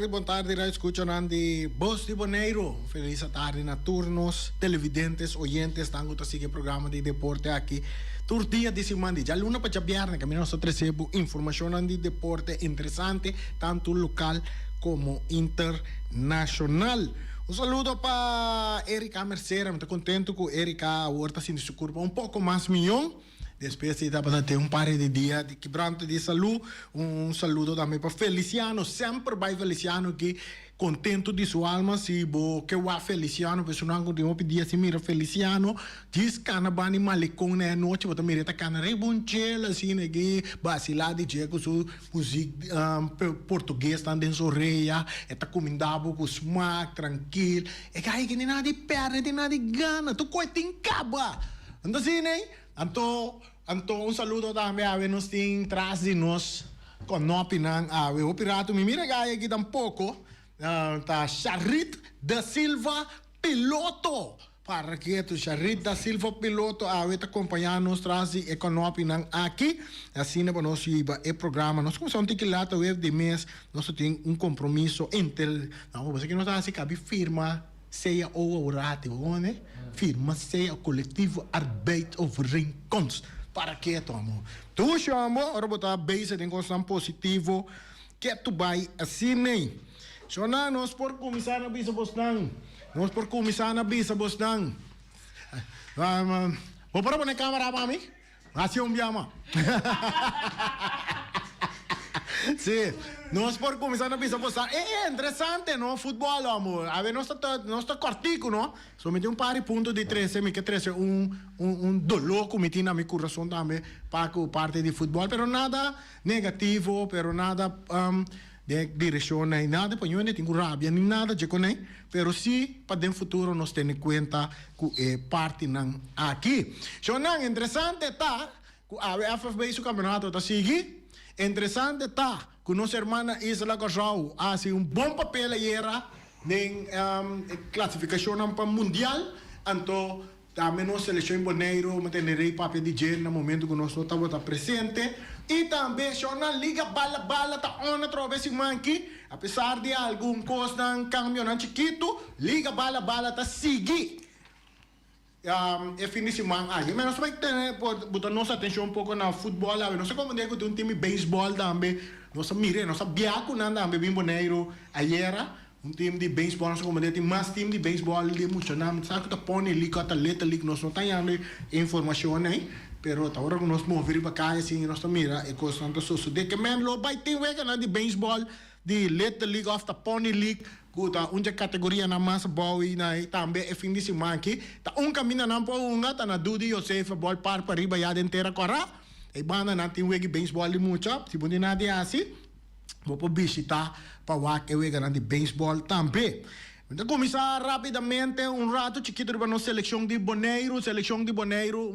Buon tarde, radio escuchan de Voz de Bonaire. Feliz tarde na turnos, televidentes, oyentes, tango te sigue programa de deporte aqui. Tur dia de semana, já luna para viernes, que nós recebemos informação de deporte interessante, tanto local como internacional. Un saludo para Erika Mercera, me estoy contento con Erika ahorita sin su curva un poco más millón. Después de ter un par de días de quebrante de salud, un saludo también para Feliciano, siempre vai Feliciano que contento de sua alma, se bo que wa Feliciano, pues não continuo pedir assim, mira Feliciano, diz cana bani malecon na noite, bota mira ta cana rei bonchela assim, né, que vacilar de dia com su música português tá dentro sorreia, eta comendabo com smack tranquilo, é que aí que nem nada de perna, nem nada de gana, tu coita em caba, anda assim, né? Anto un saludo também a ver nos tem traz de nós com não opinam a ver o pirata me mira gaya aqui tampouco tá Charit da Silva piloto para que tu Charita Silva piloto a ver acompanhar-nos traz de econômica aqui assim né nós iba o programa nós começamos a ter lá o de mês nós temos compromisso entre não você que nós assim cabe firma seja o orate né firma seja o coletivo arbeidsovereenkomst para que tomo tu chamo ora botar base de constante positivo que tu vai assim né so nós por começar a bisa bosnang nós por começar na bisa bosnang vou para a câmera para mim assim biama sim nós por começar na bisa bosnang interessante no futebol amor a ver nós está cortico no somente par de pontos de 13 me que 13 dolor que me na meu coração também para parte de futebol pero nada negativo pero nada de direção nem nada, para eu não tenho rabia nem nada, pero sim para o futuro nós temos em conta que parte não aqui. So não interessante tá, que a FFB o campeonato tá seguir, interessante tá, que nossa irmã Isla Gajau faz bom papel aí na classificação para mundial, então também nossa seleção boneiro, manterei papel de gênero no momento que nós estamos presente. E também na liga bala tá on outra vez manqui, apesar de algum coisa não cambio não chiquito, liga bala tá seguir. É fim de semana aí, mas nós vai ter botar nossa atenção um pouco na futebol, não sei como digo, tem um time de beisebol também, nossa mire, nossa biaco nanda também bem boneiro, ayer time de beisebol, nós como tem mais time de beisebol de muito nome, sabe que tá pone liga atleta liga nós não tem informação aí. Pero agora que nós mover para cá assim nós mira e constante so de que men lo vai ter wega na de baseball de Little League of the Pony League que tá uma categoria na massa boa e na também é fim de semana aqui tá caminho na po tá na Dudi Joseph ball par para riba já inteira corra e banda na tem wega baseball de muito se bonde na de assim vou para visitar para wak e wega na de baseball também. Então, começar rapidamente rato chiquito para nossa seleção de Boneiro,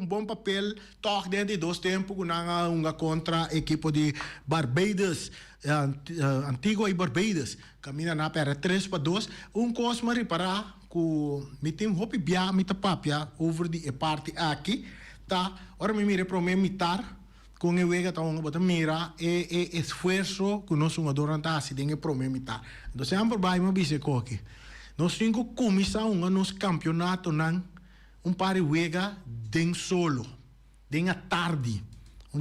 bom papel, toque dentro de 2 tempos, uma contra a equipe de Barbados, Antigua e Barbados, caminha na para 3-2, coisa me reparar que me tem hopi bia, me tapapia, over de parte aqui, tá, ora me mire para me imitar, com o wega tá bota mira esforço que nós durante a acidente para me imitar. Então, sempre vai me dizer que nós temos que começar nos campeonatos par de wega den solo, den à tarde.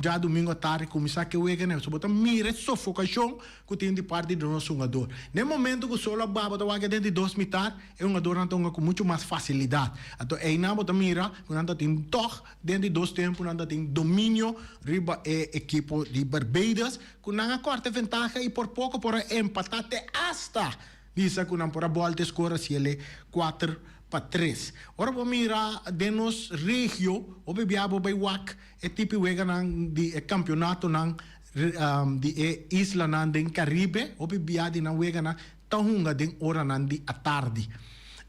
Já domingo à tarde começar que wega né, só botar mira sufocação que tem de parte do nosso jogador. No momento que solo baba da wega dentro de 2 mitar, é jogador então com muito mais facilidade. Então é na bota mira, quando tem toque dentro de 2 tempos, quando tem domínio riba equipe de Barbados, com uma corta vantagem e por pouco por empatar até hasta Bisa que não por a bola de escora se ele 4-3. Ora vamos mirar de nos regio, o bebiabo by wak, é tipo wega de campeonato de isla nan den Caribe, o bebiadi na wega na tahunga den ora nan di a tarde.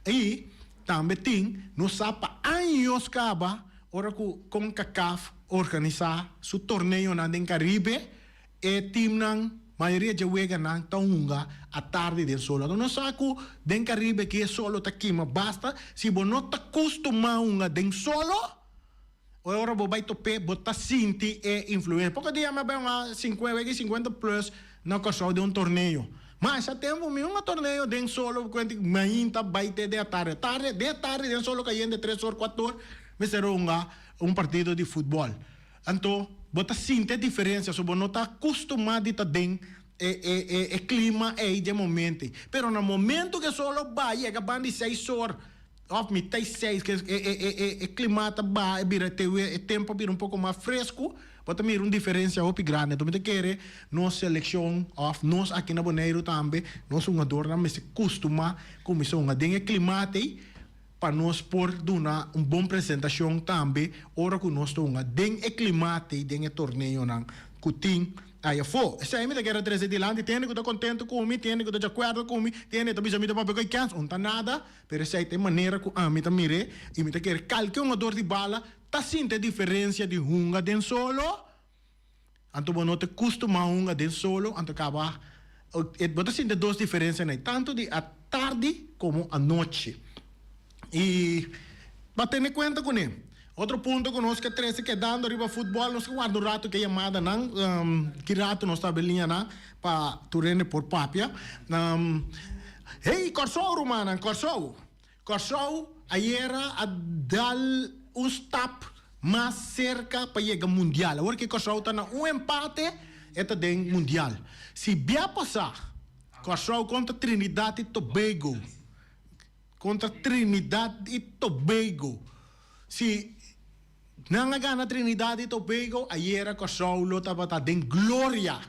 E também tem no sapa anos caba, ora com CACAF organizar su torneio nan den Caribe, e tim nan maioria de wega não taunga a tarde de solo. Então não saco den Caribe que é solo tá aqui, mas basta se você não tá acostumado den solo, agora você vai tope, botar sinti e influência. Porque dia me bem uma 50 plus na questão de torneio. Mas já temos um torneio den solo, que mainta vai ter de tarde den solo caindo de 3 horas 4 horas, vai ser partido de futebol. Então bota sinta a diferença, se você não está acostumado a ter clima aí de momento. Pero no momento que solo vai, é que de 6 horas, of me 6, que é clima vai, o tempo vira pouco mais fresco, bota mira uma diferença muito grande. Então, me quer nossa seleção, nós aqui na Boneiro também, nós jogadores não se acostuma com isso, tem clima aí, para nós por dar uma boa apresentação também, ora que nós estamos den climate den torneio nan kuting aí fo. Se aí me quer trazer de lá, tem que estar contente comigo, tem que estar de acordo comigo, tem que estar me para pegar chance, não tá nada, pero se aí tem maneira que me tá mire e me quer qualquer jogador de bala, tá sente a diferença de hunga den solo. Anto não te costuma hunga den solo, anto acaba bota sente 2 diferenças, né? Tanto de a tarde como a noite. E para tener cuenta con él. Otro punto que nos que 13 quedando arriba fútbol, nos que guarda un rato que llamada nan, que rato nos está belinha para turene por papia. Hey, Corsou, Romana, Corsou. Corsou, ayer a dar un step más cerca para llegar al mundial. Ahora que Corsou está en un empate, está den mundial. Si bien pasa, Corsou contra Trinidad y Tobago. Contra Trinidad y Tobago. Si nanga gana Trinidad y Tobago, ayer Corsou lo estaba den gloria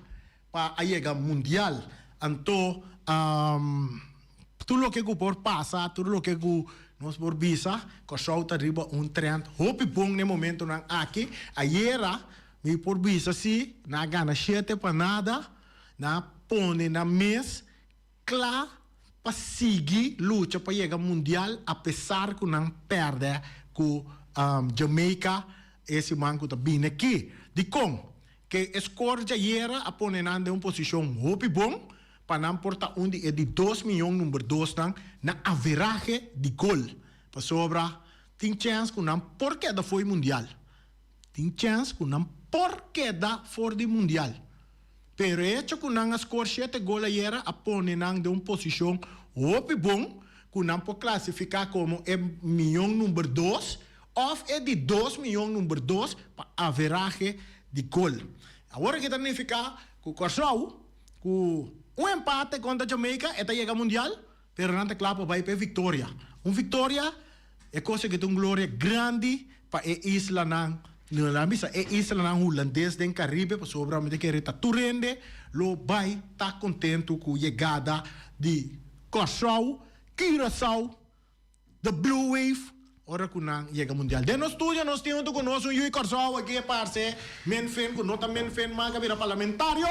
para llegar al mundial. Anto, tudo lo que por passa, tudo lo que nos por visa, Corsou está arriba un trend. Hope bom no momento nan aqui. Ayer, mi por visa si, na gana 7 para nada, na pone na mes, claro, para seguir luta para chegar mundial, apesar que não perde com Jamaica, esse manco tá bem aqui. De como que score de ayer a pone na uma posição hope bom, para não portar de 2 milhões número 2 na average de gol. Para sobra, tem chance que não porque da foi mundial. Tem chance que não porque da for de mundial. Pero hecho que não score 7 gols ayer a pone na de uma posição hope bom, que não pode classificar como milhão número 2 ou de 2 milhões número 2 para average de gol. Agora que significa que o Corsou, que empate contra Jamaica, esta llega mundial, pero não está claro para ir vitória. Vitória é coisa que tem glória grande para a isla não. Na misa é isla não holandês den Caribe, para sobramente que está turende, lo vai tá contento com a chegada de Corsou, Curaçao, the Blue Wave. Ora que não chega mundial. De no estúdio, nós temos conosco Yui Corsou aqui, parce. Menfen, que nota Menfen, maga vira parlamentário.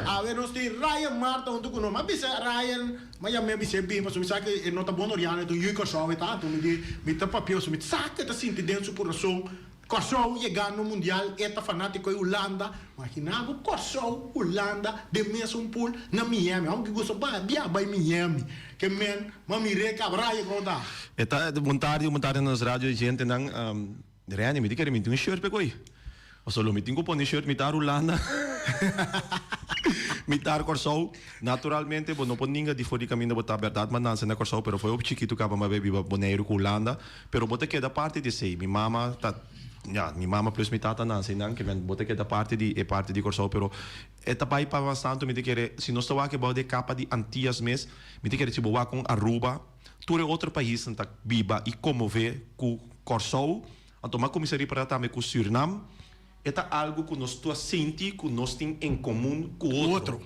A ver, nós temos Ryan Marta, junto com nós. Mas bisa Ryan, mas já me bisa bem, mas me sabe que nota bom oriano, então Yui Corsou, tá? Então me tá papel, me sabe que tá sentindo dentro por razão. Corsou chegando no mundial, eta fanático de Holanda. Imaginava Corsou, Holanda, de mesmo pool na Miami. Aunque gosto vai Miami. Que men, mamire cabraia conta. Eta montari nas rádio gente nang reani me dikere minti um shirt pe koi. O solo me tingo poni shirt mitar Holanda. Mitar Corsou. Naturalmente, bo não pode ninguém de fora de caminho botar verdade, mas não se na Corsou, pero foi o chiquito que acaba bebi boneiro com Holanda, pero bota que da parte de sei, minha mama tá ja, minha mama plus minha tata não sei não, que vem bota que da parte de Corsou, pero eta pai para bastante me dikere, se nós estava que bode capa de Antillas mes, me dikere se boa com Aruba, tudo outro país tá biba e como vê com Corsou, então uma comissária para também com Suriname. É algo que nós sentimos que nós temos em comum com o outro.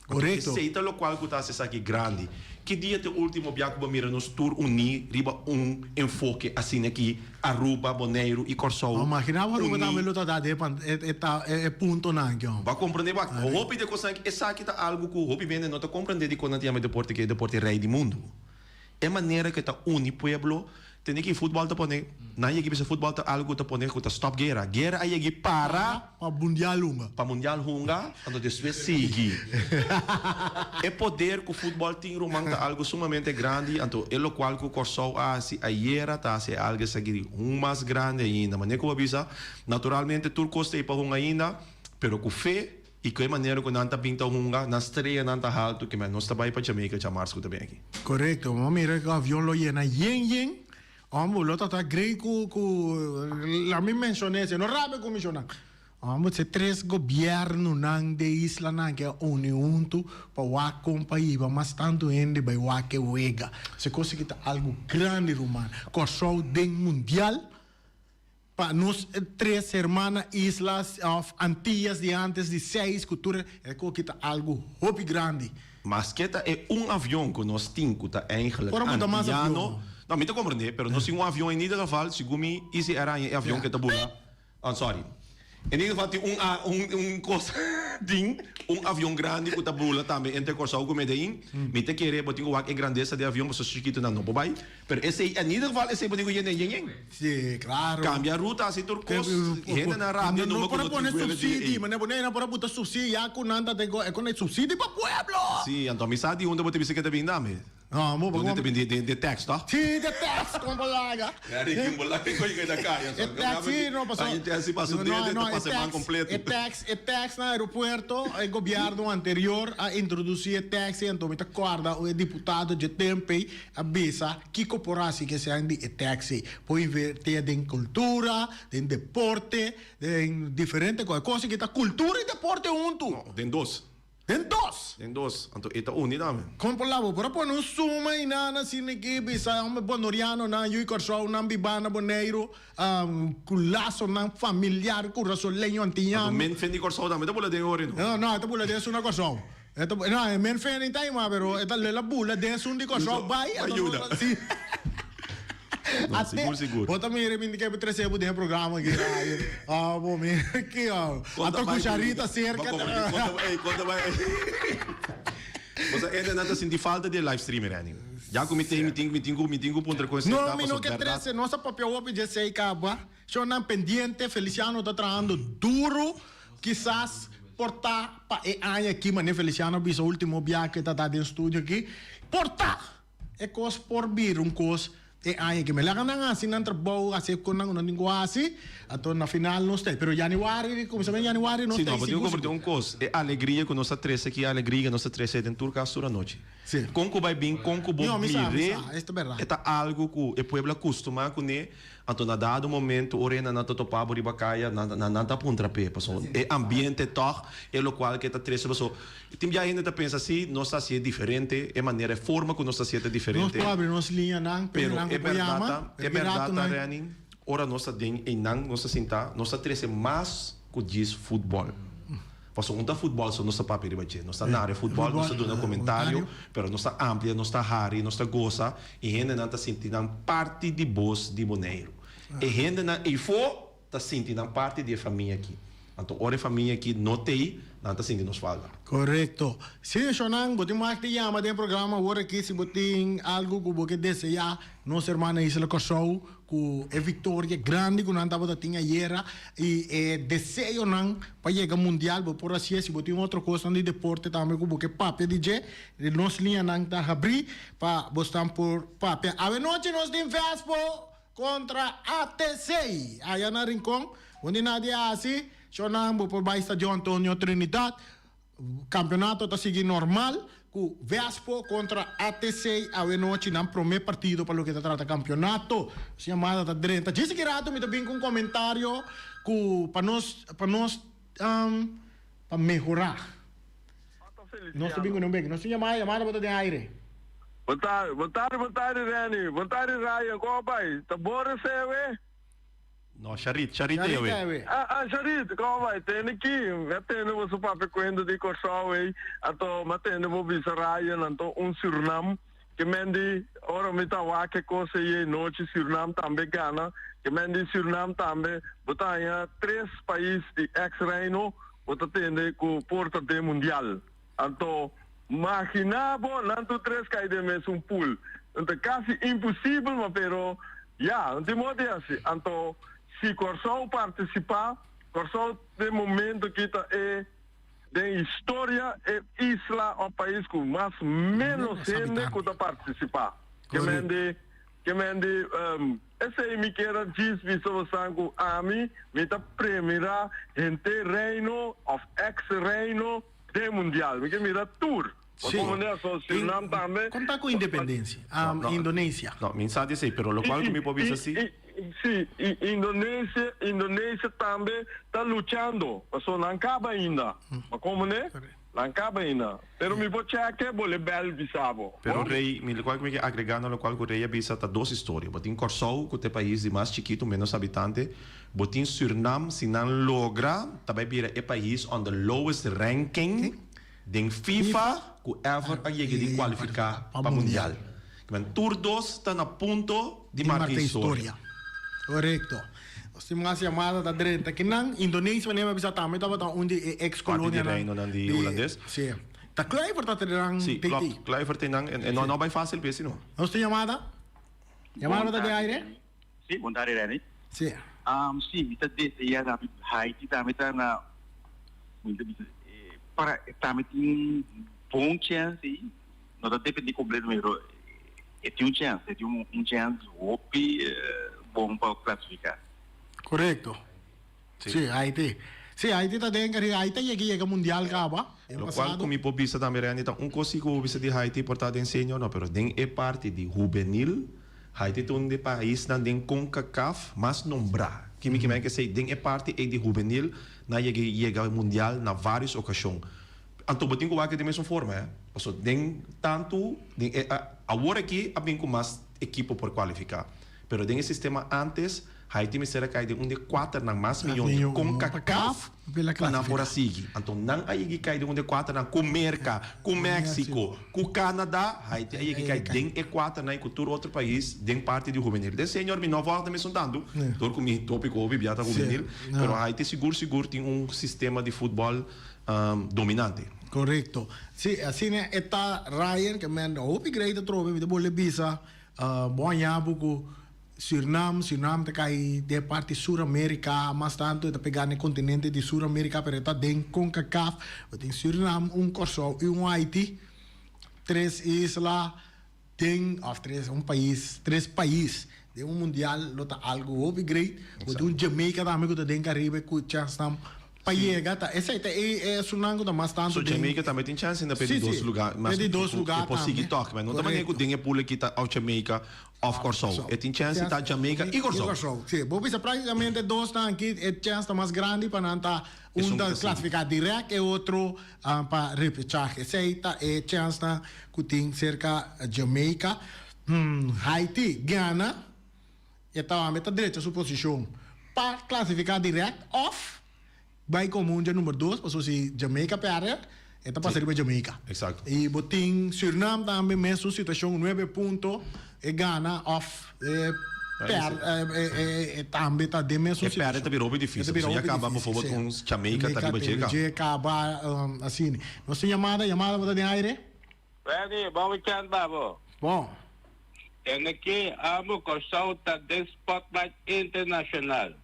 Correto. Aceita o qual que está aqui grande. Que dia o último dia que mira nos tour unir, riba enfoque assim aqui, Aruba, Bonaire e Corsou. Imaginava que Aruba também luta da é ponto não, então. Vai compreender, vai. O hobby de coisa que essa aqui tá algo que o hobby vende não tá compreender de quando tem deporte que é deporte rei do mundo. É maneira que tá uni pueblo. Tem que futebol tá pone, na equipe se futebol tá algo tá pone que tá stop guerra. Guerra aí equipe para mundial hunga. Para mundial hunga, então depois sigue. É poder que o futebol tem romang tá algo sumamente grande, então é o qual que o Corsou se ayer tá se algo seguir mais grande ainda, mas nem como avisa, naturalmente tudo custa para hunga ainda, pero com fé e que maneira que não tá pinta hunga, na estreia não tá alto que mas nós tá vai para Jamaica já março também aqui. Correto, mas mira que o avião lo llena yen. Amo, lo está grei la me mencioné, se no rabe comisiona. Amo, se 3 governo nang de isla nang que união tu para wa companhia, mas tanto ende by wa que wega. Se conseguir algo grande romano. Corsou den mundial para nos 3 hermanas islas of Antillas de antes de 6 culturas, é que algo hopi grande. Mas que é avião que nós temos que tá eigenlijk antiano. Não, me te compreender, pero não se avião em ieder geval, segundo mim, esse era avião que está boa. Oh, sorry. Em ieder geval, tem coisa, ding, avião grande que está boa também, entre Corsou com Medellín. Me te querer, botar o a grandeza de avião, mas chiquito não vai. Pero esse, em ieder geval, esse botar o yen. Sim, claro. Cambia a ruta, assim, turcos, gente na rádio, não para poner subsídio, mas não para botar subsídio, já com nada de com subsídio para pueblo. Sim, então me sabe onde botar bicicleta bem dame. No, mo Doon dito de text, tá? Sim, de tax com balaga. Dari yung wala ko yung kaya kaya. É taxi, não passou. A gente assim passou dele, tá passando completo. É tax na aeroporto, o governo anterior a introduzir taxi, então me acorda o deputado de Tempe avisa que corporação que se ande taxi, pode invertir em cultura, em deporte, em diferente coisa que tá cultura e deporte junto. No, den dos. Tem dois. Den dos. Anto ita uni namin. Como por lá, por pôr no suma e na sinigi bisa um bonoriano na yui corso na bibana boneiro culasso na familiar curaço lenho Anto antiano. men fendi corso namin, ito pula den ori no. No, ito pula de una corso. Ito no, men fe ni tayo pero ito la bula de un di corso vai. Ayuda. Sì. No, siguro. Bota mi remindi che per trece de programa aqui. Bom, que ato cucharita cerca. Quando vai. Você ainda não está falta de live streaming, Rani. Já que meeting contra coisa. No, mi no que trece, nossa papel opi de sei caba. Só não pendiente, Feliciano está trabalhando duro, quizás portar para año aqui, mas Feliciano bisa último viaje que está dando estúdio aqui. Portar é coisa por vir coisa. Año que me la ganan así en trabajo, así con una lengua así, ato na final no está. Pero Januari, como se ve Januari no está. Sí, no, pero eu converti coisa. É alegria que nós três aqui, alegria que nós três dentro turca a noite. Sim. Conco vai bem, conco bom mire. Isto é verdade. É algo que o povo acostuma com né. Então, na dado momento, orena na topar por ibacaia, na puntra pe, passou. É ambiente toh, é o qual que tá três passou. Tem já ainda pensa assim, nós está sendo diferente, é maneira, forma que nós está sendo diferente. Nós pobre, nós linha não, pero é verdade, Renin. Ora nós está den em não, nós está sentar, nós está três mais que diz futebol. Passou um futebol só nossa papel de nós está na área futebol, nós está dando comentário, pero nós está amplia, nós está rari, nós está goza e ainda não está sentindo parte de voz de Boneiro. E ainda não está sentindo parte da família aqui. Então, ora a família aqui não tem, não está sentindo nos falta. Correto. Se Shonang, botin mais te chama de programa agora aqui se botin algo que você deseja, nossa irmã Isla Kosovo, que é vitória grande que nós estava tendo ayer e desejo não para chegar ao mundial, por assim se botin outra coisa de deporte também que você papi DJ, nós linha não está abrir para botar por papi. A noite nós temos Vespo contra ATC, aí na Rincón, onde nada assim. Shonang por baixo Estadio Antonio Trinidad. Campeonato está seguindo normal. Com Vespo contra ATC. A noite não primeiro partido para o que trata campeonato. Chamada da direita. Disse que rato me também com um comentário para nós para melhorar. Nós também com um bem. Nós chamada para de aire. Boa tarde, Rani. Boa tarde, Ryan. Como vai? Tá bom você, No, Charit eu. Charit, como vai? Tem aqui, tendo você papel coendo de Kosovo, ato matendo vou bisa Ryan, então Suriname, que mendi, ora me tá lá que coisa aí noite Suriname também gana, que mendi Suriname também, botanha 3 países de ex-reino, botatende com porta de mundial. Então, imaginabo, nanto 3 cai de mes pool. Então, quase impossível, mas pero, não modo assim. Então, se Kosovo participar, Kosovo de momento que está de história é isla ou país com mais menos gente que está participar. Que mende esse me quer diz viso a mim me está primeira gente reino of ex-reino de mundial. Me quer mira tour. Suriname também. Conta com independência. Indonésia. Não, me sabe dizer, pero lo qual me pode assim. Sim, Indonésia também está lutando, mas não acaba ainda. Mas como né? Não acaba ainda. Pero me vou checar, vou bel bisabo. Pero rei, me qual que agregando lo qual que rei avisa tá 2 histórias. Botin Kosovo, que é país de mais chiquito, menos habitante. Botin Suriname, se não logra, também vira é país on the lowest ranking de FIFA, que ever a chegar de qualificar para mundial. Tour 2 está na ponto de marcar história. Correcto. Se mais chamada da direita que não Indonésia nem bisa também estava onde ex-colônia de holandês. Sim. Tá Kluivert tá terang. Sim, Kluivert tem não vai fácil pensa não. Nós tem chamada? Chamada da aire? Sim, bom tarde, Rani. Sim. Sim, kita deseja na Haiti também tá na muito para também tem bom chance. Não dá tempo de cobrir número E tem chance, tem chance bom para classificar. Correcto. Sí, Haití. Sí, Haití está dentro de Haití llega mundial acaba. Lo qual como po bisa também é então consigo bisa de Haiti portado enseño não, pero den é parte de juvenil. Haiti é um de país na den CONCACAF mas nombrar. Que me que sei den é parte de juvenil na chega mundial na várias ocasiões. Anto botinho que de mesma forma, é. Passo den tanto den agora aqui a bem com mais equipo por qualificar. Pero den sistema antes Haiti me será caído de 4 na mais milhões de CONCACAF na fora sigue. Então não aí caído de 4 na com Merca, com México, com Canadá, Haiti aí que cai den e 4 na com todo outro país, den parte de juvenil. De senhor me não volta me sondando. Dor com mi tópico biata juvenil, pero Haiti seguro tem sistema de futebol dominante. Correcto. Sí, así está Ryan que me upgrade trove de bolle visa boa buco Suriname te cai de parte Suramérica, mas tanto te pegar no continente de Suramérica, pero está dentro CONCACAF, tem Suriname, Corsol e Haiti, 3 islas, tem três países de mundial, lota algo upgrade, tem Jamaica também que tem Caribe, que chance Paiega, tá? Esse aí é sunango da mais tanto. So Jamaica também tem chance ainda pedir dois lugares, mas pedir dois lugares também. Conseguir toque, mas não também que o dinheiro pula aqui tá ao Jamaica, off Corsol. E tem chance tá Jamaica e Corsol. Sim, vou pensar praticamente dois tá aqui, é chance mais grande para não tá da classificar direto e outro para repechaje. Esse aí tá é chance tá que tem cerca Jamaica, Haiti, Ghana, e tá a meta direita sua posição para classificar direto off. Vai como número 2, passou se Jamaica perde, então passa para Jamaica. Exato. E botin Suriname também mesmo situação 9 pontos e Ghana off também está de mesmo situação. Perde também virou difícil. Se acaba por favor com Jamaica tá de Jamaica. Acaba assim. Nossa chamada para de aire. Ready, bom weekend babo. Bom. Tem aqui amo consulta de Spotlight International.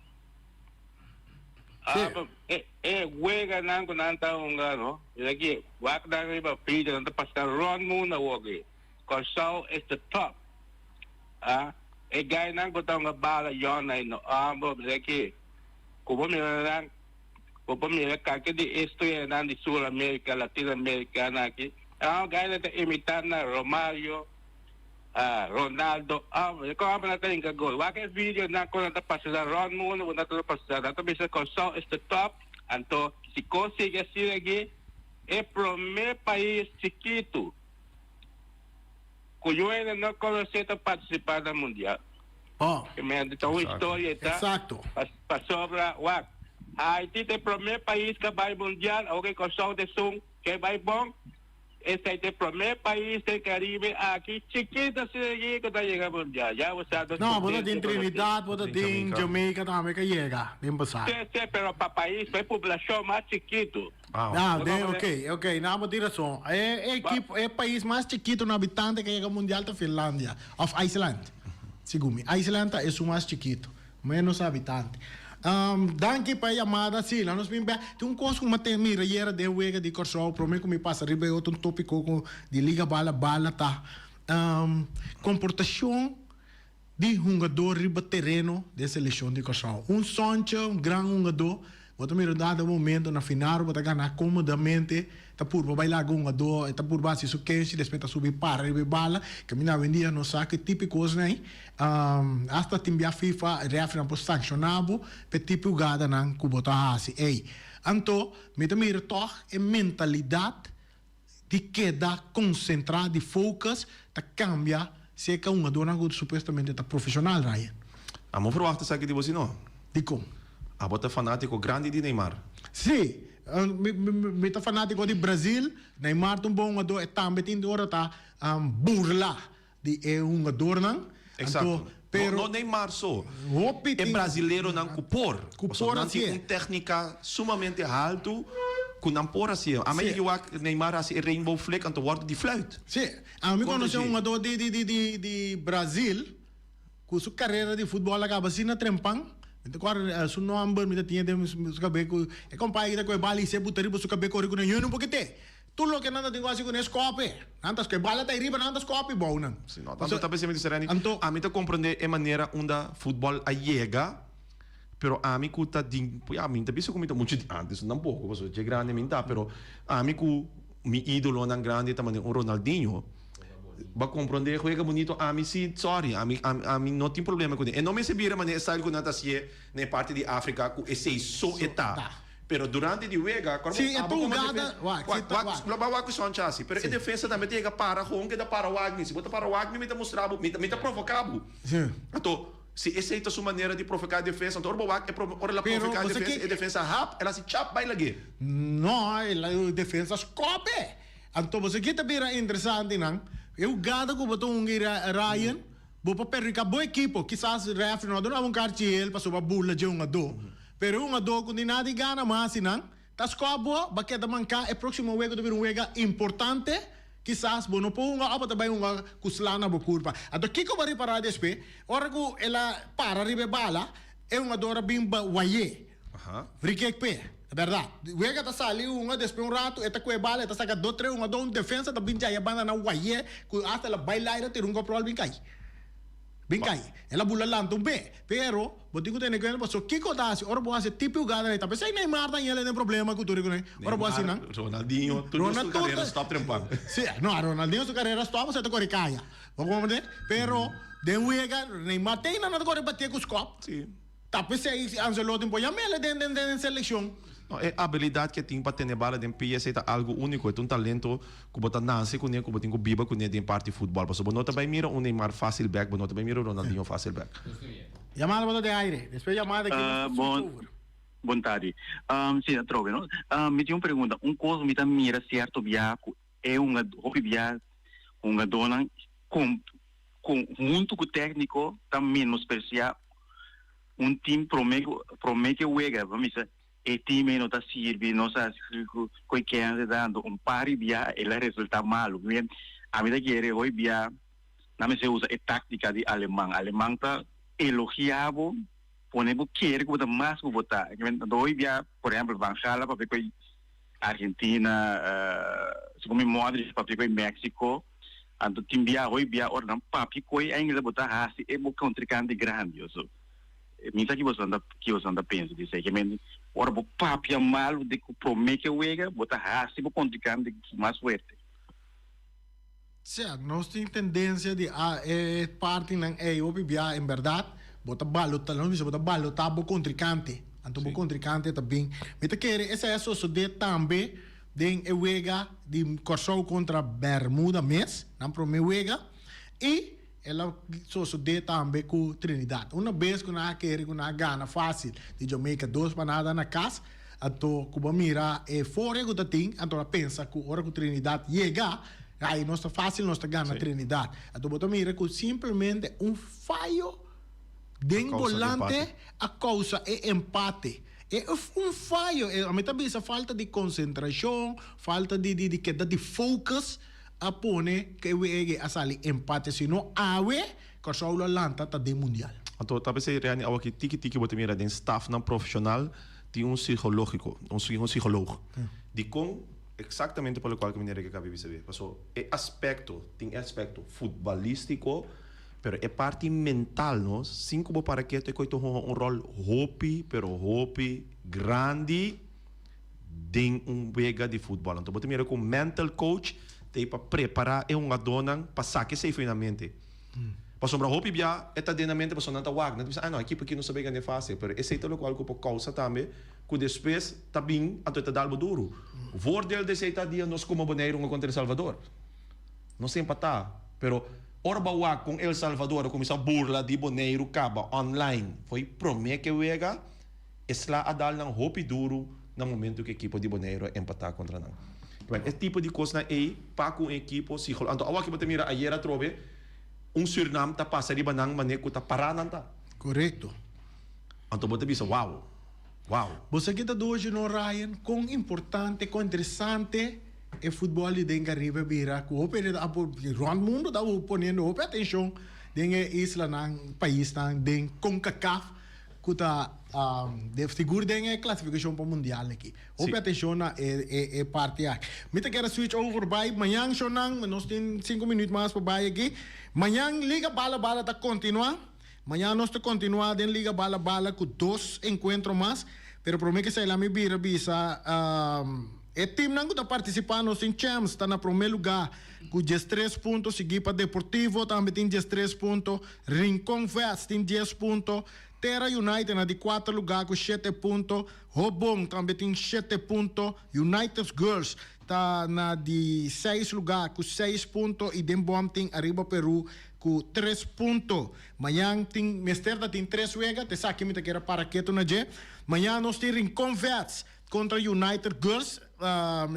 Wega nang kunanta ungano. Lagi wak na riba pida nanta pasta Ron muna wagi. Corso is the top. Gay nang kutang bala yon ay no amo lagi. Kupamila kaki di historia nang di Sur America, Latin America naki. Gay na imitar na Romario. Ronaldo, ko apa na tayo gol. Waka video na ko na tapasada Ron muna na tapasada. Nato bisa Corso is the top. Anto si consiga assim aqui é primeiro país chiquito cujo ainda não consegue participar da mundial. Então a história está para sobra. Haiti é o primeiro país que vai mundial, ok, com só de som que vai bom. Esse é o primeiro país do Caribe aqui, chiquito assim aqui, que está chegando mundial. Já você não, você tem Trinidad, você tem Jamaica também que chega, bem passado. Sim, pero para país, para população mais chiquito. Ok, não, mas tem razão. É país mais chiquito no habitante que chega mundial da Finlândia, of Iceland. Segundo, Iceland é o mais chiquito, menos habitante. Danke para a chamada, sim, lá nos vimos. Tem coisa que me mira, era de wega de Corso, prometo que me passa, ribe outro tópico de liga bala, tá. Comportação de jogador riba terreno de seleção de Corso. Soncho, grande jogador, bota mira dado momento na final, bota ganhar comodamente, tá por bailar com jogador, tá por base isso quente, respeita subir para ribe bala, que me na vendia no saque típicos, né? Hasta timbia FIFA referen por sancionado per tipo jogada nan kubota hasi. Anto, me mira toch a mentalidade de queda concentrada, de focus, tá cambia, se que jogador não supostamente tá profissional, Ryan. Amo verwachten sabe de você não? De como? A bota fanático grande de Neymar. Sim, me tá fanático de Brasil, Neymar um bom jogador, e também tem hora tá burla de jogador não. Exato. Pero não Neymar só. É brasileiro não cupor. Não tem uma técnica sumamente alto. Com não por assim. A meio que o Neymar assim rainbow flag anto word de fluit. Sim. A mim conheci um jogador de Brasil, com sua carreira de futebol acaba assim na trempang. Então agora su nome me tinha de su cabelo. É companheiro com bali se butari por su cabelo com eu não porque tu lo que nada tengo así con escope. Antas que bala tá riba antas escope bom não. Sim, não. Tanto também se me disserem, Anto- a mim tá compreender a maneira onde futebol chega, pero a mim que tá din, a mim também se comenta muito antes, não pouco, porque é grande mim tá, pero a mim que mi ídolo não grande também o Ronaldinho. Va compreender juega bonito a mim sim, sorry, a mim não tem problema com ele. E não me se vira maneira style com nada assim na parte de África com esse so eta. Pero durante de juega, quando Sim, é tu gada, Lo que são chassi, pero a defesa também tem que para com que dá para o Agni, se bota para o Agni, me tá mostrando, me tá provocando. Sim. Então, se essa é a sua maneira de provocar a defesa, então o Agni ela provocar a defesa, a defesa rap, ela se chap vai lá. Não, ela defesa escope. Então você que tá bem interessante não? Eu gada com botou Ryan, vou para perricar boa equipe, quizás refri não dá um cartiel para sobre bula de do. Pero do com nada de gana mais não. Tá escobo, baqueta mancar é próximo jogo de jogo importante. Quizás não pôr apa também cuslana bo curva. Então que vai reparar despe, ora que ela para ribe bala, é dora bimba waye. Frikek pe. Verdade. Wega tá sali despe rato, eta com bala, eta saca 2 3 defesa da binja ya banda na waye, ku hasta la bailaira ter control bin kai. Ela bula lanto be. Pero, botigo tem que ver, so Kiko dasi, ora boa se tipo gada aí, tapi sai Neymar tá ele tem problema com tudo né. Ora boa assim não. Ronaldinho, tudo sua carreira stop trempando. Sim, não, Ronaldinho sua carreira stop, você tá corre caia. Vamos compreender? Pero, de Wega, Neymar tem nada corre bater com os copos. Sim. Tapi se Ancelotti põe a mela dentro seleção. No, é a habilidade que tem para ter bala de PS é algo único, é um talento que você nasce com ele, que você vive com ele em parte de futebol. Porque você também mira um Neymar fácil back, você também mira o Ronaldinho fácil back. Chamada para de aire, depois chamada aqui. Bom tarde. Sim, trove, não? Me tinha uma pergunta. Coisa me mira certo biaco é hobby biaco, dona com muito com técnico também menospreciar time promete o ega, vamos dizer. E time não está servindo, não está coiquendo dando pari via e lá resulta malo. A mim que era hoje via, não me se usa a tática de alemão. Alemão está elogiado, ponemos querer que botar mais que botar. Hoje via, por exemplo, Van Gaal para ver Argentina, se como Modric para ver México. Anto time via hoje via ordem papi coi ainda botar hasi e botar contrincante grande, isso. Minta que você anda pensa disso que men ora bo papia malo de que promete o ega bota hasi bo contrincante mais forte. Sim, nós temos tendência de parte não é o bibia em verdade bota balo talão isso bota balo tá bo contrincante anto bo contrincante também mita querer essa é só de também den ega de corso contra Bermuda mes não promete e ela só de também com Trinidad. Uma vez que nós queremos que gana fácil de Jamaica 2 panadas na casa, então Cuba mira fora que tem, então ela pensa que hora que Trinidad chega, aí nós está fácil nós gana Trinidad. Então bota mira que simplesmente fallo de volante a causa é empate. É fallo, a mim também essa falta de concentração, falta de queda de focus. A pone que we a sali empate sino awe ko solo lanta ta de mundial. Então, talvez seja real ao que tiki bote mira den staff não profissional tem psicológico, psicólogo. De com exatamente pelo qual que me que cabe viver. Passou tem aspecto futebolístico, pero é parte mental, não? Cinco para que te coito rol hopi grande den vega de futebol. Então, bote mira com mental coach para preparar uma dona para saque safe na mente. Para sombra hopi bia eta denamente para sonanta wag, não a equipe que não sabe ganhar fácil, pero esse é o qual que por causa também que depois tá bem a toda dalbo duro. O voordeel desse dia nós como Bonaire contra El Salvador. Não se empatar, pero orba wag com El Salvador começar burla de Bonaire caba online. Foi promete que wega esla a dar não hopi duro no momento que a equipe de Bonaire empatar contra nós. Esse tipo de coisa é para com a equipe psicológica. Então, agora que você mira ayer trove Suriname está passando de banang maneco está parando tá. Correto. Então você pensa, wow. Você que está hoje no Ryan, com importante, com interessante é futebol de Caribe vira, que o mundo está ponendo atenção, den isla nang país nang den CONCACAF kuta de figura de classificação para mundial aqui. Ope atenção na parte aqui. Mita quero switch over by manhã shonang, nós tem 5 minutos mais para by aqui. Manhã liga bala tá continuar. Manhã nós tá continuar den liga bala com 2 encontros mais. Pero prometo que sai lá me vira bisa o time não está participando em Champs, está na primeiro lugar com 13 pontos, seguir para Deportivo também tem 13 pontos, Rincon Vets tem 10 pontos, Terra United na de 4 lugar com 7 pontos, Robong também tem 7 pontos, United Girls está na de 6 lugar com 6 pontos e Dembom tem Arriba Peru com 3 pontos. Amanhã tem Mesterda tem 3 juega, te sabe que me te quer para que tu na je. Amanhã nós temos Rincon Vets contra United Girls.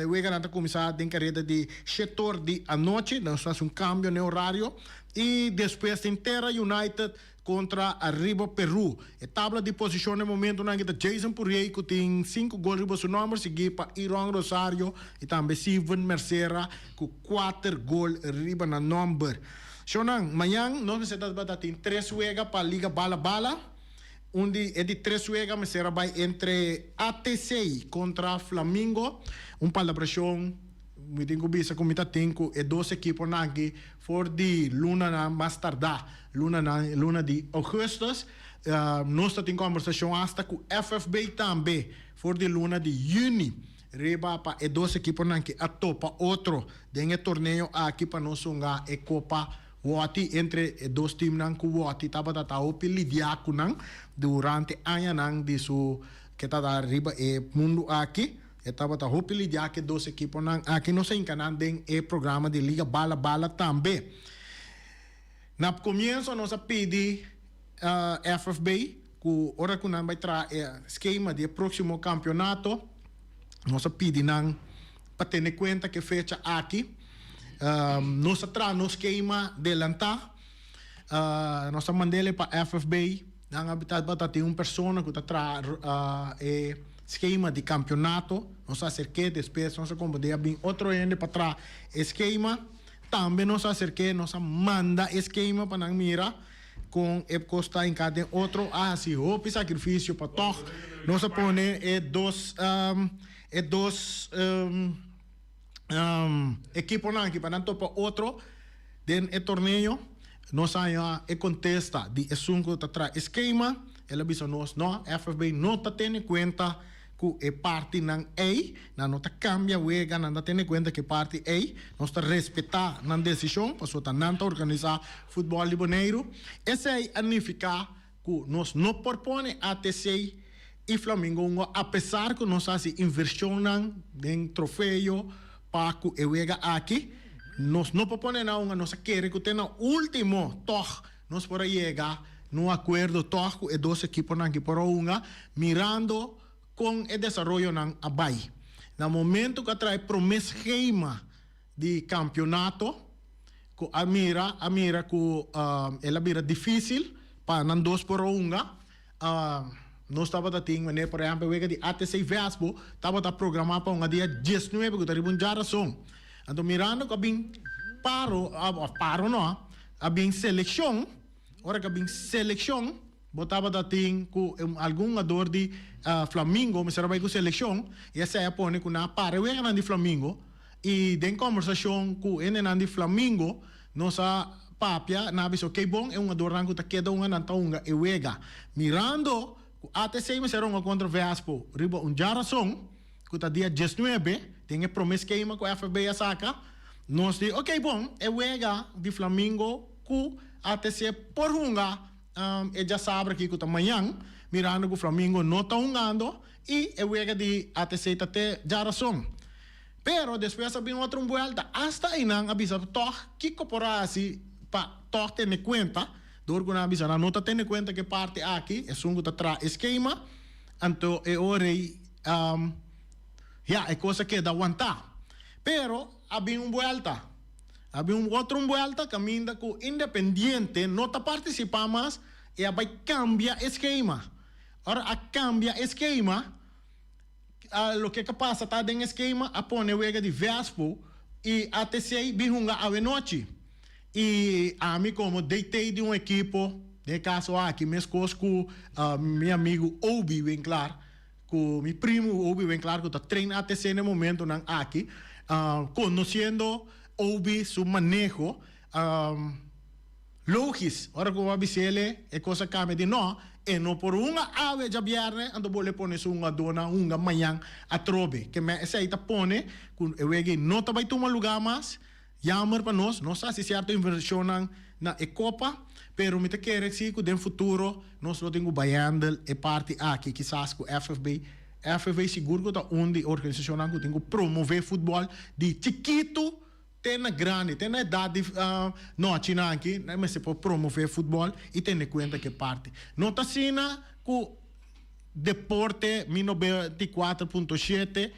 Juega na começar a carreira de setor de a noite, nós fazemos cambio no horário. E depois tem Terra United contra Arriba Peru. A tabla de posição no momento na que Jason Purrier que tem 5 gols riba seu número, seguido para Iron Rosario e também Steven Mercera com 4 gols riba na número. Shonang, amanhã nós necessitamos ter 3 juega para Liga Bala. Onde é de 3 juega, mas será vai entre ATC contra Flamengo. Palabração, me tenho visto como está tenho, e 2 equipos aqui, for de luna na mais tardar, luna de augustus. Nós temos conversação hasta com FFB também, for de luna de junho. Reba para e 2 equipos aqui, a topa outro, de torneio aqui para nós ungar e Copa Wati entre 2 times nang ku Wati taba tao lidiar com nang durante ano nang de su que tá arriba e mundo aqui e taba tao lidiar que 2 equipos nang aqui não se encanan den e programa de Liga Bala também. Na começo nós pedi FFB ku ora ku nang vai tra esquema de próximo campeonato nós pedi nang para ter conta que fecha aqui. Nós atrás esquema de lantar, nós mandamos para FFB, nang habitat bata tem pessoa que está esquema de campeonato, nós acerquei depois nós acompanhamos bem outro ende para trás esquema, também nós acerquei nós manda esquema para nang mira com e costa em cada outro assim houve sacrifício para todos, nós põe dos equipo aqui para tanto para outro den e torneio nós saia e contesta de assunto tra esquema ela bisa nós no FFB não tá tendo conta que é parte nan A não tá cambia wega não tá tendo conta que parte A nós tá respeitar na decisão para só tá não organizar futebol libaneiro esse aí significa que nós não propõe ATC e Flamengo apesar que nós assim inversão em troféu Paco e wega aqui, nós não propõe nada, nós queremos que tenha último toque, nós para chegar no acordo toque e 2 equipos aqui para mirando com o desenvolvimento ng abay. No momento que traz promessa esquema de campeonato, que a mira que ela vira difícil para não 2 por 1, nós estava dating mané por exemplo wega de ATC Vespo estava da programar para um dia 19 que taribun jarason então mirando que bem paro não a bem seleção ora que bem seleção botava dating com algum jogador de Flamengo mas era vai com seleção e essa é pone com na para wega na de Flamengo e den conversação com ene na de Flamengo nossa papia na biso que bom é um jogador que tá queda na taunga e wega mirando ATC me será contra Vespo riba jarason que está dia 19 tem a promessa que ima com a FB a saca nós diz ok bom é wega de Flamengo com ATC por hunga já sabe que está amanhã mirando que o Flamengo não está jogando e é wega de ATC até jarason pero depois sabe outra volta hasta aí não avisa toque que corporação para toque ter conta Dorgo na bisa na nota tendo conta que parte aqui é sungo tá tra esquema então é ore é coisa que dá aguentar pero habia volta habia outro volta caminha com independiente não tá participar mais e vai cambiar esquema ora a cambia esquema lo que passa tá dentro esquema a pone wega de Vespo e ATC bihunga a noite e a mim como deitei de equipo de caso aqui, minhas coisas com meu amigo Obi, bem claro, com meu primo Obi, bem claro, que está treinando até no momento aqui, conhecendo Obi, su manejo, logis, ora que eu bisele, é coisa que me diz, não, e não por uma ave de viernes, ando vou poner uma dona, uma manhã, a trobe, que me essa aí tá pone, eu vejo, não tá vai tomar lugar mais, jammer para nós, não sei se certo inversão na Copa, pero me te quer que no futuro nós não temos baiando e parte aqui, quizás com FFB seguro que tá onde organização que tem que promover futebol de chiquito tem na grande, tem na idade não, China aqui, mas se pode promover futebol e tem em conta que parte. Não tá assim que deporte 1994.7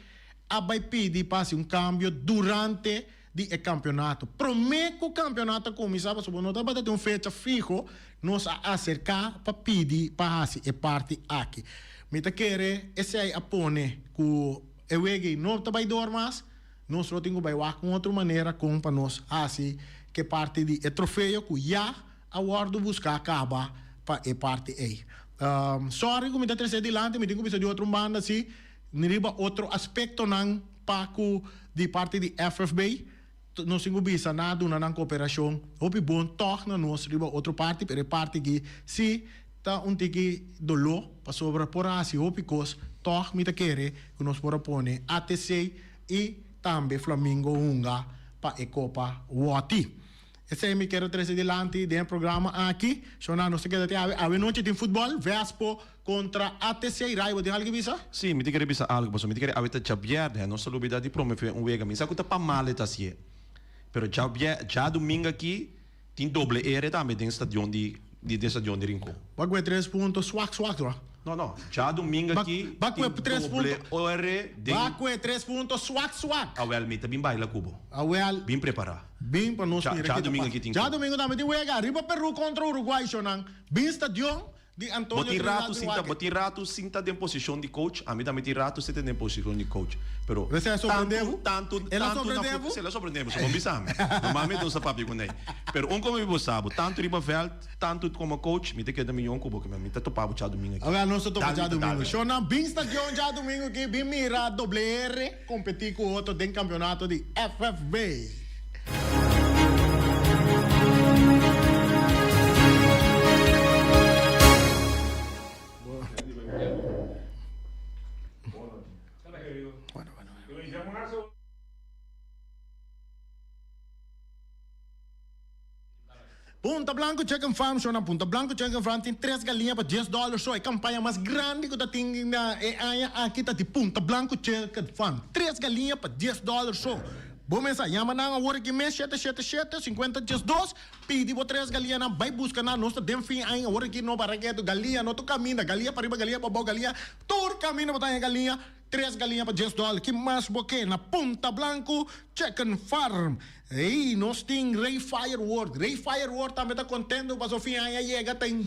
vai pedir para cambio durante o campeonato. Prometo que o campeonato começava, se não vai ter uma fecha fijo, nós acercar para pedir para a parte aqui. Me te quer esse aí apone que eu não vai dormir, nós não temos que ir com outra maneira como para nós assim que parte de troféu que já aguardo buscar acaba para a parte aí. Sorry que me dá trazer adiante, me tenho que precisar de outra banda assim, niba outro aspecto não para de parte de FFB, nós temos que pensar nada na cooperação, hope bom torna nós riba outra parte, para parte que se tá tiki dolor para sobrepor assim hope cos torna me te querer que nós por pone ATC e também Flamengo unga para a Copa Wati. Esse aí me quero trazer adiante do programa aqui. Não sei o que a noite de futebol, Vespo contra ATC e Raiva. Tem algo que bisa? Sim, me queria bisa algo, mas me queria avita Javier, não só lubida de promover vega, mas sabe que tá para mal assim. Pero já domingo aqui tem doble era também tem estadião de estadião de Rincon. Bagulho 3 pontos, swak. Não. Já domingo aqui. Bagulho 3 pontos. Bagulho 3 pontos, swak. A well, me também baila cubo. A well. Bem preparado. Bem para nós. Já domingo aqui tem. Já domingo também tem wega. Riba Peru contra Uruguai, Shonan. Bem estadião de Antônio. Boti rato sinta de posição de coach. A mim também tem rato sinta de posição de coach. Pero você é surpreendido? Tanto. Ela surpreendeu? Ela surpreendeu. Só bisame. Normalmente não sabe como é. Pero como eu sabe, tanto riba veld, tanto como coach, me te queda milhão cubo que me te topava já domingo aqui. Agora nós topamos já domingo. Shonan, bem estadião já domingo aqui, bem mira doble R, competir com outro de campeonato de FFB. Punta Blanco Chicken Farm, na Punta Blanco Chicken Farm tem 3 galinhas para $10. Só é campanha mais grande que tem aqui tá de Punta Blanco Chicken Farm. 3 galinhas para $10 só. Bom mensa, llama na hora que mês 777-50-2, pedi por 3 galinhas, vai buscar na nossa denfim aí, hora que não baragueto, galinha, não tu caminha, galinha para riba, galinha para baixo, galinha, tur caminha para galinha, 3 galinhas para $10, que mais boque na Punta Blanco Chicken Farm. Ei, nós tem Ray Firework. Ray Firework também está contendo, mas ao fim aí chega, tem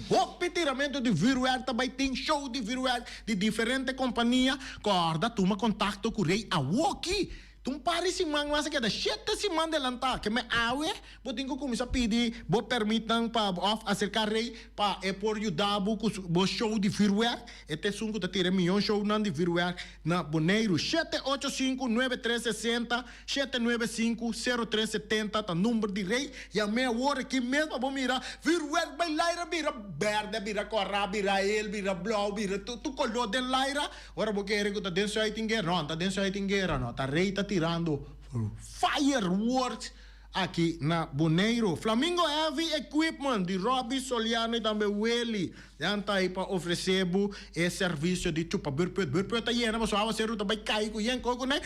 tiramento de viruer, também tem show de viruer de diferente companhia. Corda, toma contato com o Ray Awoki. Tum pare si mang masa que da 7 semana de lantar que me awe botin ko começar a pedir bo permitam para off acercar rei para por ajudar bo show de firwer este sunco ta tira milhão show nan de firwer na Boneiro 785-9360 795-0370 ta número de rei e a meia hora que mesmo bo mira firwer vai laira vira verde vira corra vira el vira blau vira tu color de laira ora bo querer que ta denso aí tingueira não ta denso aí tingueira não ta rei ta tirando fireworks aqui na Boneiro. Flamingo Heavy Equipment de Robbie Soliano e também Welly. Já está aí para oferecer esse serviço de chupa burpet. Burpet está aí, mas só você vai cair com o coco, né?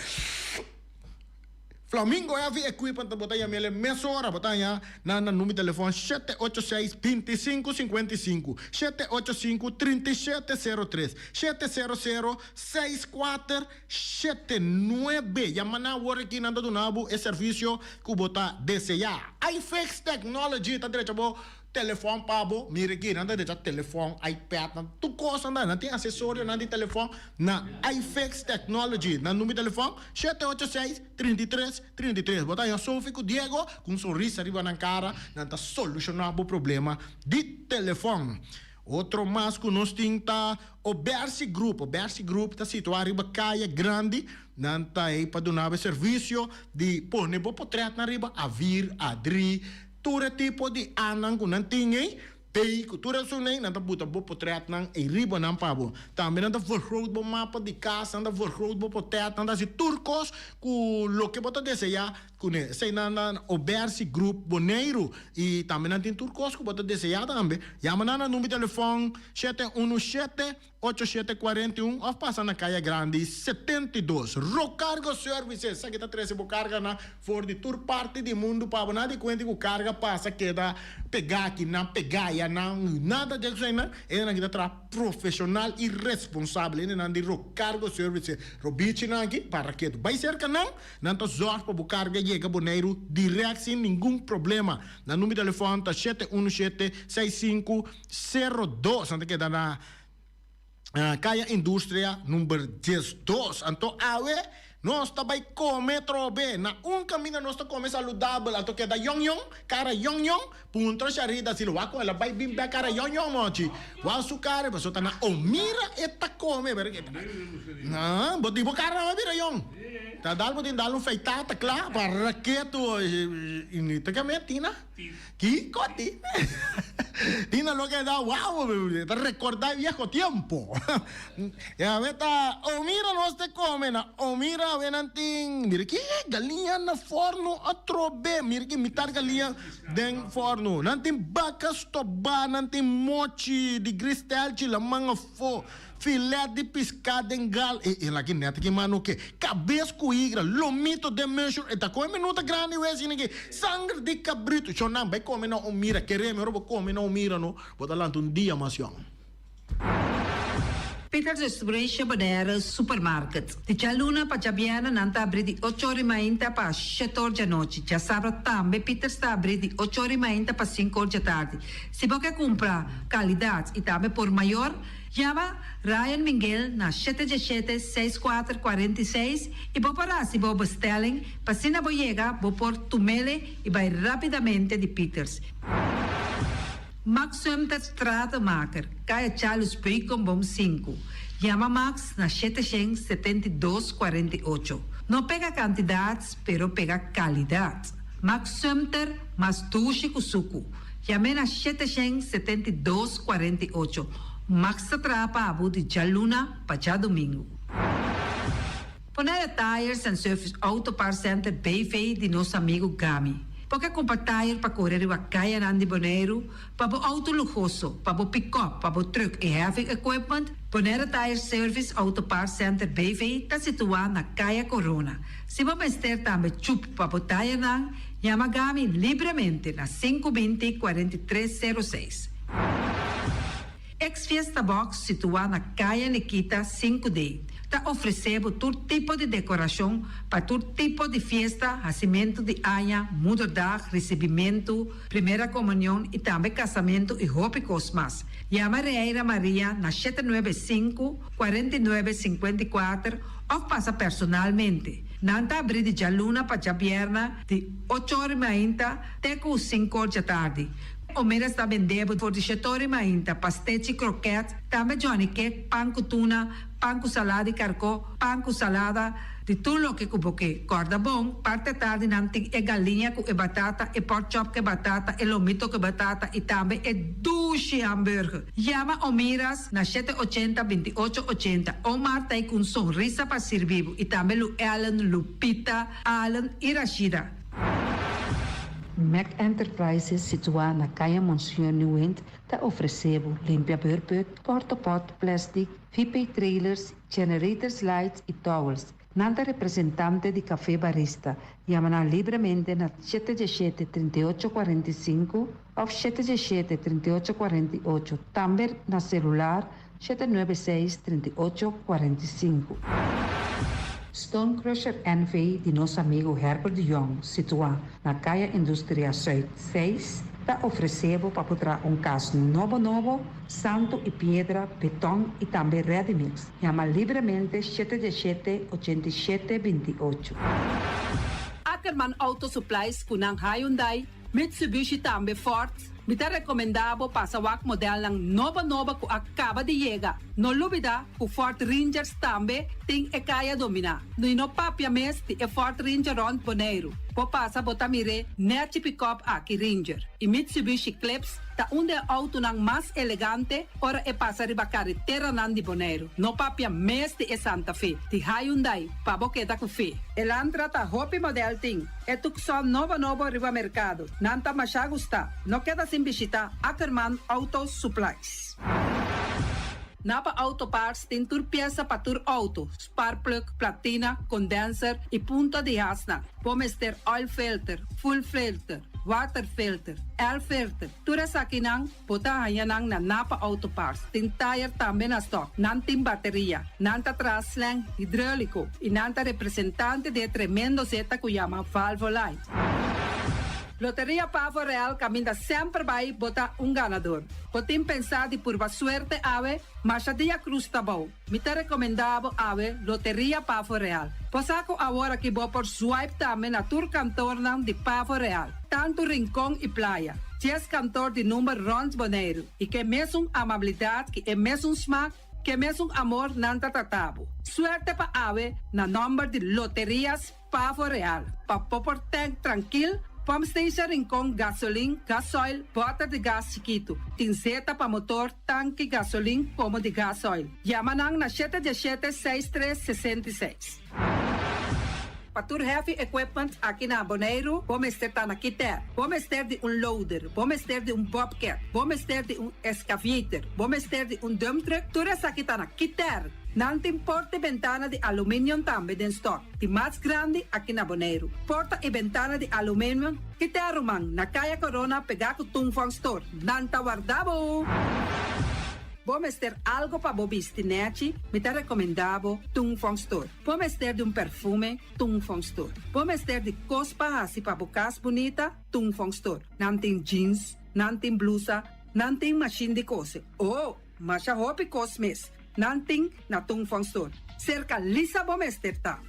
Flamingo Heavy Equipment botanya mele mesora botanya na número de telefone 786-2555 785-3703 700-6479 Yamana working nando do nabo e serviço que bota desejar iFix Technology tá direito bo telefone pabo, mira aqui, nada de telefone, iPad, tu coisa nada, não tem acessório nada de telefone, na iFix Technology, na número de telefone 786-33-33. Bota aí, eu sou o Diego, com um sorriso arriba na cara, não tá solucionando o problema de telefone. Outro mais que nós temos o Bercy Group. O Bercy Group está situado em Caia Grande. Não está aí para dar serviço de pôr nem portrait na riba, a vir, a dri, todo tipo de anang que não tem aí. Pei, cultura sunay, não está botando portrait na riba não pabo. Também não está vergroot o mapa de casa, não está vergroot o portrait, não está turcos, que lo que bota desejar, que sei na o Bercy Group Boneiro e também não tem turcos que bota desejar também. Chama na número de telefone 717-8741 ou passa na Caia Grande 72. Rocargo Services, aqui está 13 carga na for de tour parte do mundo para nada de conta que o carga passa que dá pegar aqui na pegaia não nada disso aí não é na que está profissional e responsável é na de Rocargo Services. Robichi na aqui para que vai ser que não tá zorro para o carga chega Boneiro direto sem nenhum problema. Na número de telefone tá 717-6502 anda que dá na Caia Indústria número 12. Então, nós também comemos trobe. Na caminho nós comemos saludável. Então, que da yong-yong, cara yong-yong, punto charida, se lo hago, ela vai bimba cara yong-yong, mochi. Wao sukare, mas tá na omira eta come, não, boti bo cara vai vir yong. Tá dal din dal feitata claro, para que tu ini te tina. Que coti. Tina lo que da, wow, te recordar viejo tiempo. Ya veta, o mira no te comen, o mira venanting, mira que galinha na forno a trobe, mira que mitar galinha den forno, nanting bacas toba, nanting mochi di gristel la manga fo. Filé de pescado em gal e lá que neta que mano que cabeça coigra lomito de measure eta com minuto grande vez ninguém sangue de cabrito eu não vai comer não mira queremos eu vou comer não mira não bota lá dia mas Peter's Restaurant Bonaire Supermarket. De Chaluna para Jabiana nanta abrir de 8h30 para 7h da noite. Já sabe também Peter's está abrir de 8h30 para 5h da tarde. Se você comprar qualidade e também por maior, chama Ryan Miguel na 717-6446 e vou parar se vou bestelling para se não chegar, vou por tumele e vai rapidamente de Peter's. Max Sumter Stratenmaker, Caia Charles Bricom Bom 5. Chama Max na 772-48. Não pega quantidades, pero pega qualidade. Max Sumter, mas tuxe kusuku. Chame na 772-48. Max Trapa Abu de Jaluna, para domingo. Bonaire Tires and Service Auto Parts Center BV de nosso amigo Gami. Porque comprar tire para correr a Caia Nandi Bonaire, para o auto luxuoso, para o pick-up, para o truck e heavy equipment, Bonaire Tire Service Auto Parts Center BV está situado na Caia Corona. Se você ter também chup para o tire nan, chama Gami livremente na 520-4306. Ex-Fiesta Box situada na Caia Nikita 5D. Está oferecendo todo tipo de decoração para todo tipo de festa, nascimento de anha, mudança, recebimento, primeira comunhão e também casamento e roupas mais. Chama Reira Maria na 795-4954 ou passa personalmente. Nanta abrir de Jaluna para Jabierna de 8h30 até 5h da tarde. O Miras está vendendo por 17h30 pastéis e croquetes, também Johnny Cake, pão com tuna, pão com salada e carcó, pão com salada, de tudo o que cuboque. Corda bom, parte tarde nanti é galinha com batata, e pork chop com batata, e lomito com batata, e também é duche hambúrguer. Chama o Miras na 780-2880. O Marta aí com sorriso para servir, e também o Ellen, Lupita, Alan e Rashida. Mac Enterprises, situado na Caia Monsieur Nieuwend, está oferecendo limpiador, porta-pot, plástico, VIP trailers, generators lights e towels. Nada representante de café barista. Chama livremente na 717-3845 ou 717-3848. Também na celular 796-3845. Stone Crusher NV de nosso amigo Herbert de Jong, situado na Caia Indústria Zuid 6, Tá oferecemos para botar caso novo, santo e pedra, betão e também ready-mix. Chama livremente 717-8728. Ackerman Auto Supplies kunang Hyundai, Mitsubishi tambe Ford. Mita recomendabo para sa wak model ng nova ku acaba de llegar. No lubida ku Ford Rangers tambe ting ekaya domina. No ino papia mes ti Ford Ranger Ron Bonaire. Po pasa botamire net pick-up aki Ranger. I Mitsubishi Eclipse ta unde auto nang mas elegante ora pasa riba carretera nandi Bonaire. No papia mes ti Santa Fe. Ti Hyundai pa boketa ku fe. Elantra ta hopi model ting. Etukson novo riba mercado. Nanta masya gusta. No queda sin visita Ackerman Auto Supplies. Napa Auto Parts tem tur pieza para tur auto, spark plug, platina, condenser e punta de hasna. Pomester oil filter, full filter, water filter, air filter. Tura sa kinang, puta hayanang na Napa Auto Parts. Tem tire também na stock, nanting bateria, nanta traslang hidráulico e nanta representante de tremendo zeta que chama Valvoline. Loteria Pavo Real caminha sempre vai botar ganador. Podem pensar de pura suerte ave, mas a dia cruz tá bom. Me te recomendava ave Loteria Pavo Real. Posaco agora que vou por swipe também na tour cantor de Pavo Real. Tanto rincão e praia. 10 cantor de número Rons Bonaire. E que mesmo amabilidade, que é mesmo smack, que mesmo amor nanta tatabo. Suerte pa ave na número de Loterias Pavo Real. Pa popor tank tranquilo. Pump station Rincon, gasolina, gasoil, bota de gás chiquito. Tinzeta para motor, tanque, gasolina, como de gasoil. Yamanang na 717-6366. Patur heavy equipment aqui na Bonaire, vamos ter na Kiter, vamos ter de loader, vamos ter de bobcat, vamos ter de excavator, vamos ter de dump truck, tudo isso aqui na Kiter. Não tem porta e ventana de alumínio também em stock. De mais grande aqui na Bonaire. Porta e ventana de alumínio que te arrumam na Caia Corona pegar com Tungfang Store. Não tá guardado. Vamos ter algo para bobistinete, me te recomendavo Tungfang Store. Vamos ter de perfume, Tungfang Store. Vamos ter de cospa assim para bocas bonita, Tungfang Store. Não tem jeans, não tem blusa, não tem machine de cose. Oh, mas a roupa cosmes. Nanting na Tungfang Store. Cerca lisa bomester ta.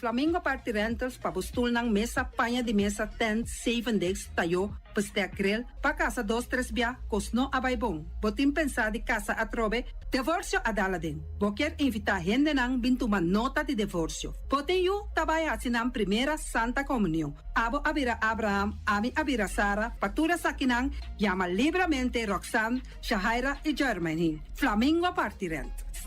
Flamingo Party Rentals pa bustul ng mesa, panha de mesa, tent, 7 days, tayo, pastek grill, pa casa 2-3 bia, kosno abay bong. Botim pensa di casa atrobe, divorcio adala din. Boker invita hende nang bintuman nota di divorcio. Pote yu tabay asinang primera Santa Comunión. Abo abira Abraham, ami abira Sara, patura sa kinang, llama libremente Roxanne, Shahaira y Germany. Flamingo Party Rentals.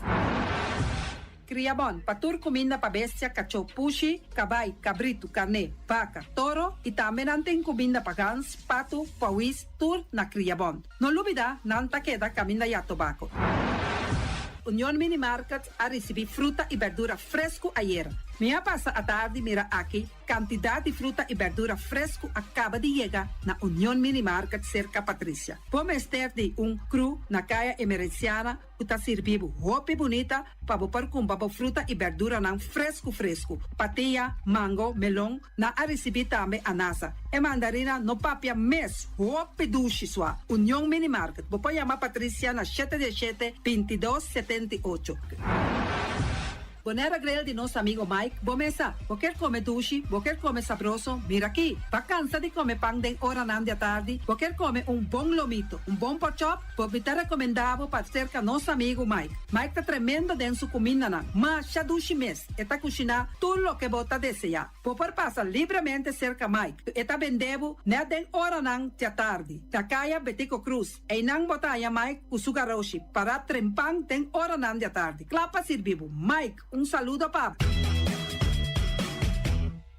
Criabon, patur comida pa bestia, cacho pushi, cabay, cabrito, carne, vaca, toro e também nantem comida pa gans, pato, pawis, tur na Criabon. No lubida, nanta queda caminda ya tobacco. Union Mini Market a receber fruta e verdura fresco ayer. Minha passa a tarde mira aqui, quantidade de fruta e verdura fresco acaba de chegar na Union Mini Market cerca Patrícia. Vamos ter de cru na caia emergenciana, que está servindo roupa bonita para pôr com fruta e verdura não fresco. Patia, mango, melão, na a receber também anasa. E mandarina no papia mês, roupa duche sua. Union Mini Market. Vou chamar Patrícia na 717-2278. Bonera grill de nosso amigo Mike. Bomesa, quer comer duche, quer comer sabroso, mira aqui. Pa cansa de comer pão de hora de tarde, quer comer bom lomito, bom pork chop, vou te recomendava para cerca nosso amigo Mike. Mike tá tremendo dentro sua comida, mas já duche mês, está cozinhando tudo o que bota desejar. Vou passar livremente cerca Mike. Está vendendo na den hora de tarde. Da caia Betico Cruz, e não botaia Mike com sugaroshi para trempang den hora de tarde. Clapa servivo, Mike. Saludo, papo.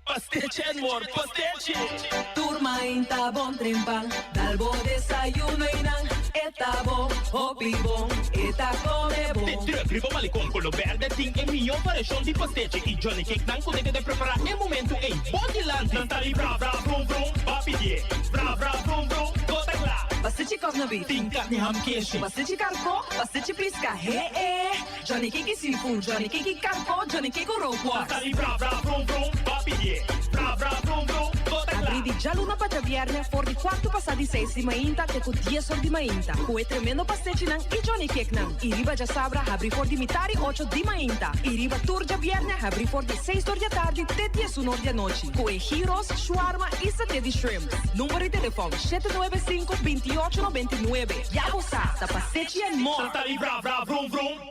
Pastiche, amor, pastiche. Turma inta bom trempal, dal bo desayuno inang. Eta bom, hopi bom, eta come bom. Te primo malicom con lo verde ting e mio parecchio di pastiche. I Johnny Cake nan con de preparar e momento e body land. Tantali bra bra brum brum, papi die. Bra bra brum brum, gota gla. Pastiche kovnovi. Ting kat ni ham keshi. Pastiche carco, pastiche pisca. He. Johnny Cake seafood, Johnny Cake carco, Johnny Cake roquas. Tantali bra bra brum brum, papi die. Bra bra brum brum, gota gla. di già l'una para viernes for di 4 passati di 6 di mainta te con 10 ore di mainta. Con tremendo pasticci nan i Johnny Cake nan. I riba già sabra abri for di mitari 8 di mainta. I riba turgia viernes abri for di 6 ore di tardi te 10 ore di noci. Con gyros, shawarma e satè di shrimp. Numero di telefono 795 28 99. Ya lo sa, sta pasticci and more. Saltari bra bra vroom vroom.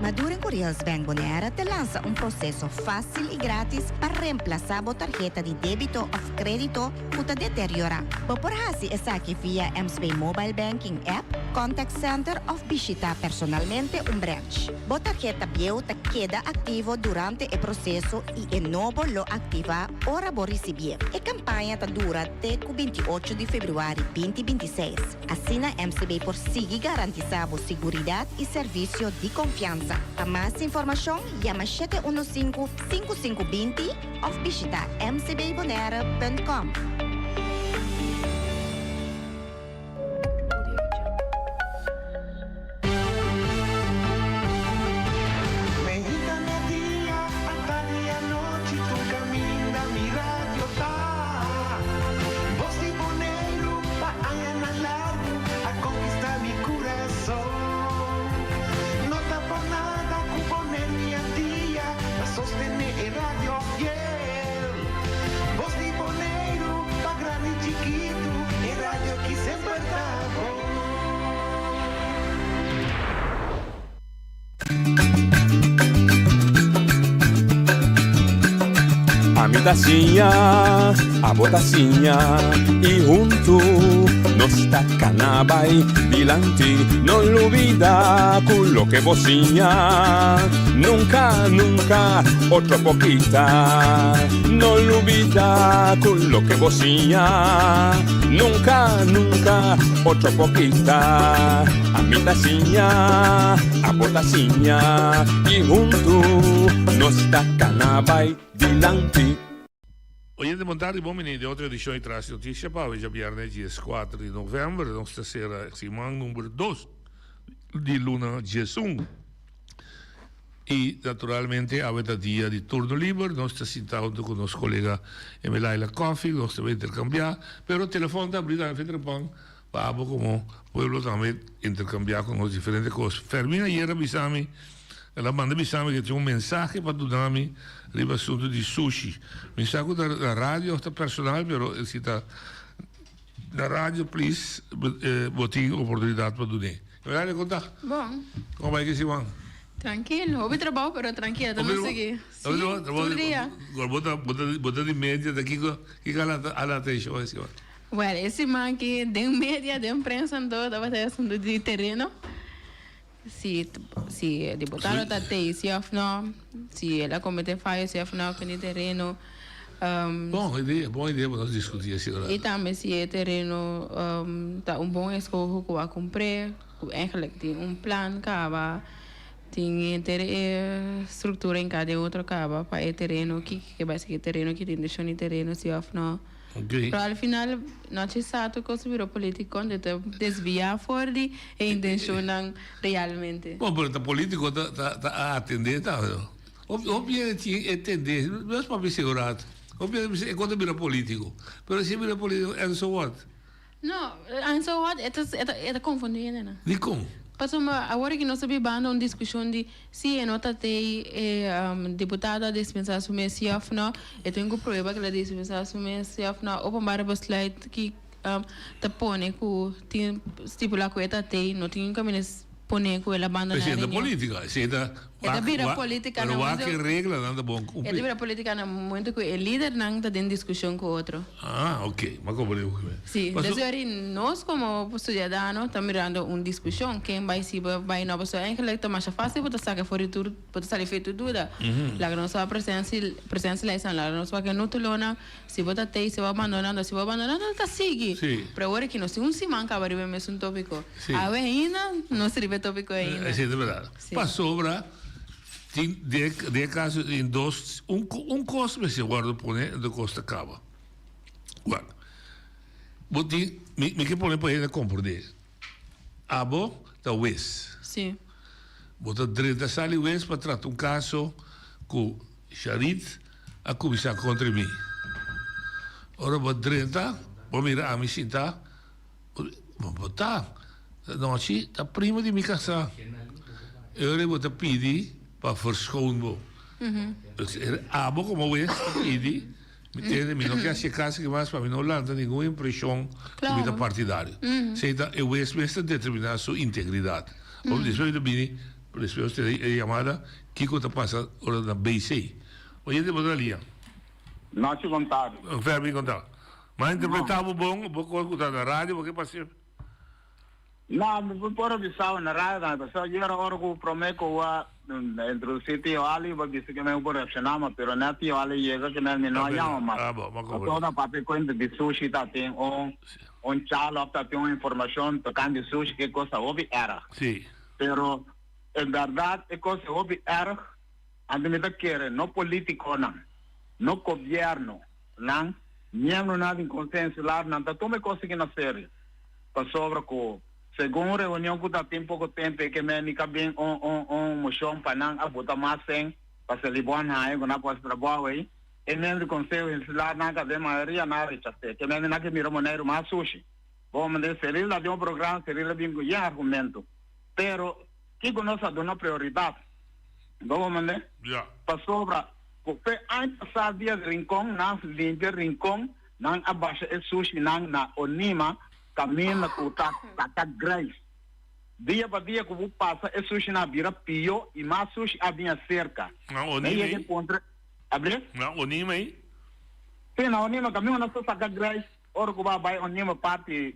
Maduro Curios Bank Bonera te lança processo fácil e grátis para reemplazar a tarjeta de débito ou crédito que te deteriora. Por hasi é saque via MSB Mobile Banking App, Contact Center ou visitar personalmente branch. A tarjeta Bieu te queda ativo durante o processo e novo lo ativa ora por receber. A campanha te dura até 28 de fevereiro 2026. Assim a MSB por seguir garantizar a segurança e serviço de confiança. Para mais informação, llama 715-5520 ou visita mcbbonera.com. A botacinha e junto nos tacanabay dilante, no olvida con lo que vocinha, nunca, nunca, otro poquita, no olvida con lo que vocinha, nunca, nunca, otro poquita, a mi tacinha, a botacinha e junto nos tacanabay dilante. Oyente Montari, bom menino, de outra edição de Traz Notícia, para hoje, viernes, dia 4 de novembro, nossa terceira semana, número 2 de Luna Jesum. E, naturalmente, a outra dia de turno livre, nós estamos sentados com o nosso colega Emelaila Coffee, nós estamos intercambiar, mas o telefone está abrindo na frente pão, para como pueblo também intercambiar com as diferentes coisas. Fermina, ayer avisame, ela manda avisame que tinha mensagem para dar-me sobre o assunto de sushi. Mensagem da rádio, está personal, mas se está na rádio, please, botem oportunidade para dar. Verdade, conta? Bom. Como é que se vai? Tranquilo, houve trabalho, mas tranquilo, estamos seguindo. Sim, todo dia. Agora, bota de média daqui, que a lateja, assim, ó. Well, esse man aqui, de média, de imprensa, estava fazendo de terreno. Se deputado está se não, se ela cometer falha, se não, com o terreno, Bom ideia para nós discutir esse agora. E também se é terreno tá bom escolha que eu comprei, eigenlijk tem plan cava, tem estrutura em cada outro cava para é terreno que vai ser terreno que tem deixou no terreno se off não. Okay. Pero al final não se sabe que o biro político onde te desviar fora de intencionam realmente. Bom, pero o político tá a atender, tá? Obviamente entender, não é para me segurar. Obviamente é quando vira político. Pero se vira político, and so what? No, and so what? É confundindo, né? De como? Passou agora que nós sabemos uma discussão de se a nota tem deputada dispensar assumir se ou não, eu tenho prova que ela dispensar assumir se ou não, ou para slide que te põe que estipular que ela tem, não tem caminho põe que ela abandonar. Mas é da política, é da política, não há que regra nada bom. É da política no momento que o líder não está em discussão com o outro. Ah, ok, mas como eu sim, desde nós como cidadãos estamos mirando uma discussão quem vai se vai não pessoa é que é mais fácil para sacar fora tudo para sair feito tudo lá que nossa presença lá lá nossa que não tulona se você tem se vai abandonando tá sigue para agora que nós se semana acaba de ver mesmo tópico a ver ainda não se ribe tópico ainda é verdade para sobra de caso em dois custo se guarda põe de costa cava guarda bote me que põe para ele compreender abo da wes sim bota direita sali wes para tratar caso com Charit a começar contra mim ora bota direita vou mirar a me sentar vou botar não assim tá prima de me casar eu vou te pedir para verschonen. Abo como es, pedi, me não quer se casa que mais para mim não lança nenhuma impressão de vida partidária. Seita eu espécie determinar sua integridade. Ou depois do bini, depois de chamada, que coisa passa hora na BC. Hoje de botar ali. Não te contar. Vai me contar. Mas interpretava bom, vou escutar na rádio, porque passei. Não, me por observar na rádio, só eu era hora que prometo introduzir tio Ali, porque se que me por reaccionar, pero não tio Ali chega que me não llama mais. Ah, bom, mas como? Toda parte conta de sushi tá tem chalo tá tem uma informação tocando de sushi que coisa houve era. Sim. Pero em verdade é coisa houve era, ande me querer no político no governo não, não nada em consenso lá, não tá tome coisa que na série. Para sobre com segundo reunião que está tem pouco tempo que me nica bem moção para não abotar mais sem para se libon aí quando após trabalho aí e nem de conselho lá na cadeia maioria na rechace que me não que mira maneiro mais sushi bom mas se ele lá de programa se ele bem com argumento pero que conosco dona prioridade bom mas para sobra porque antes passar dia de rincão não limpar rincão não abaixa o sushi não na onima caminha com tá grande dia para dia que vou passar é sushi na vira pio e mais sushi a minha cerca não onima aí abre não onima aí sim na onima caminho na sua saca grande ora que vai onima parte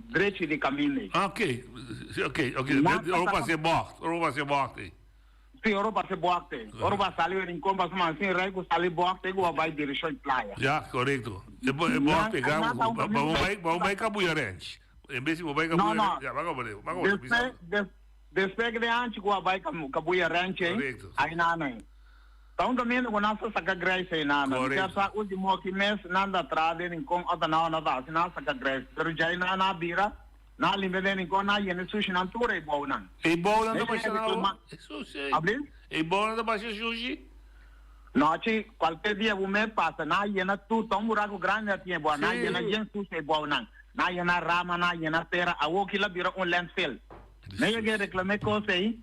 direito de caminho ok ora para ser bort sim ora para ser bort ora para sair em compras mas assim rei que sair bort que vai direção praia já correto depois vou pegar vamos vai Cabuiarense em vez de vou vai Cabuiarense já vamos despegue de antes que vai Cabuiarense aí não então também com nossa saca grace aí não já sa último que mês nada atrás em com outra não nada assim na saca grace pero já na bira na limite com na yene sushi na tura e bom não da baixa sushi e bom da baixa sushi noite qualquer dia o mês passa na yena tu tão buraco grande tinha boa na yena yen sushi e bom não na yena rama na yena terra a o que lá vira landfill nem que reclame coisa aí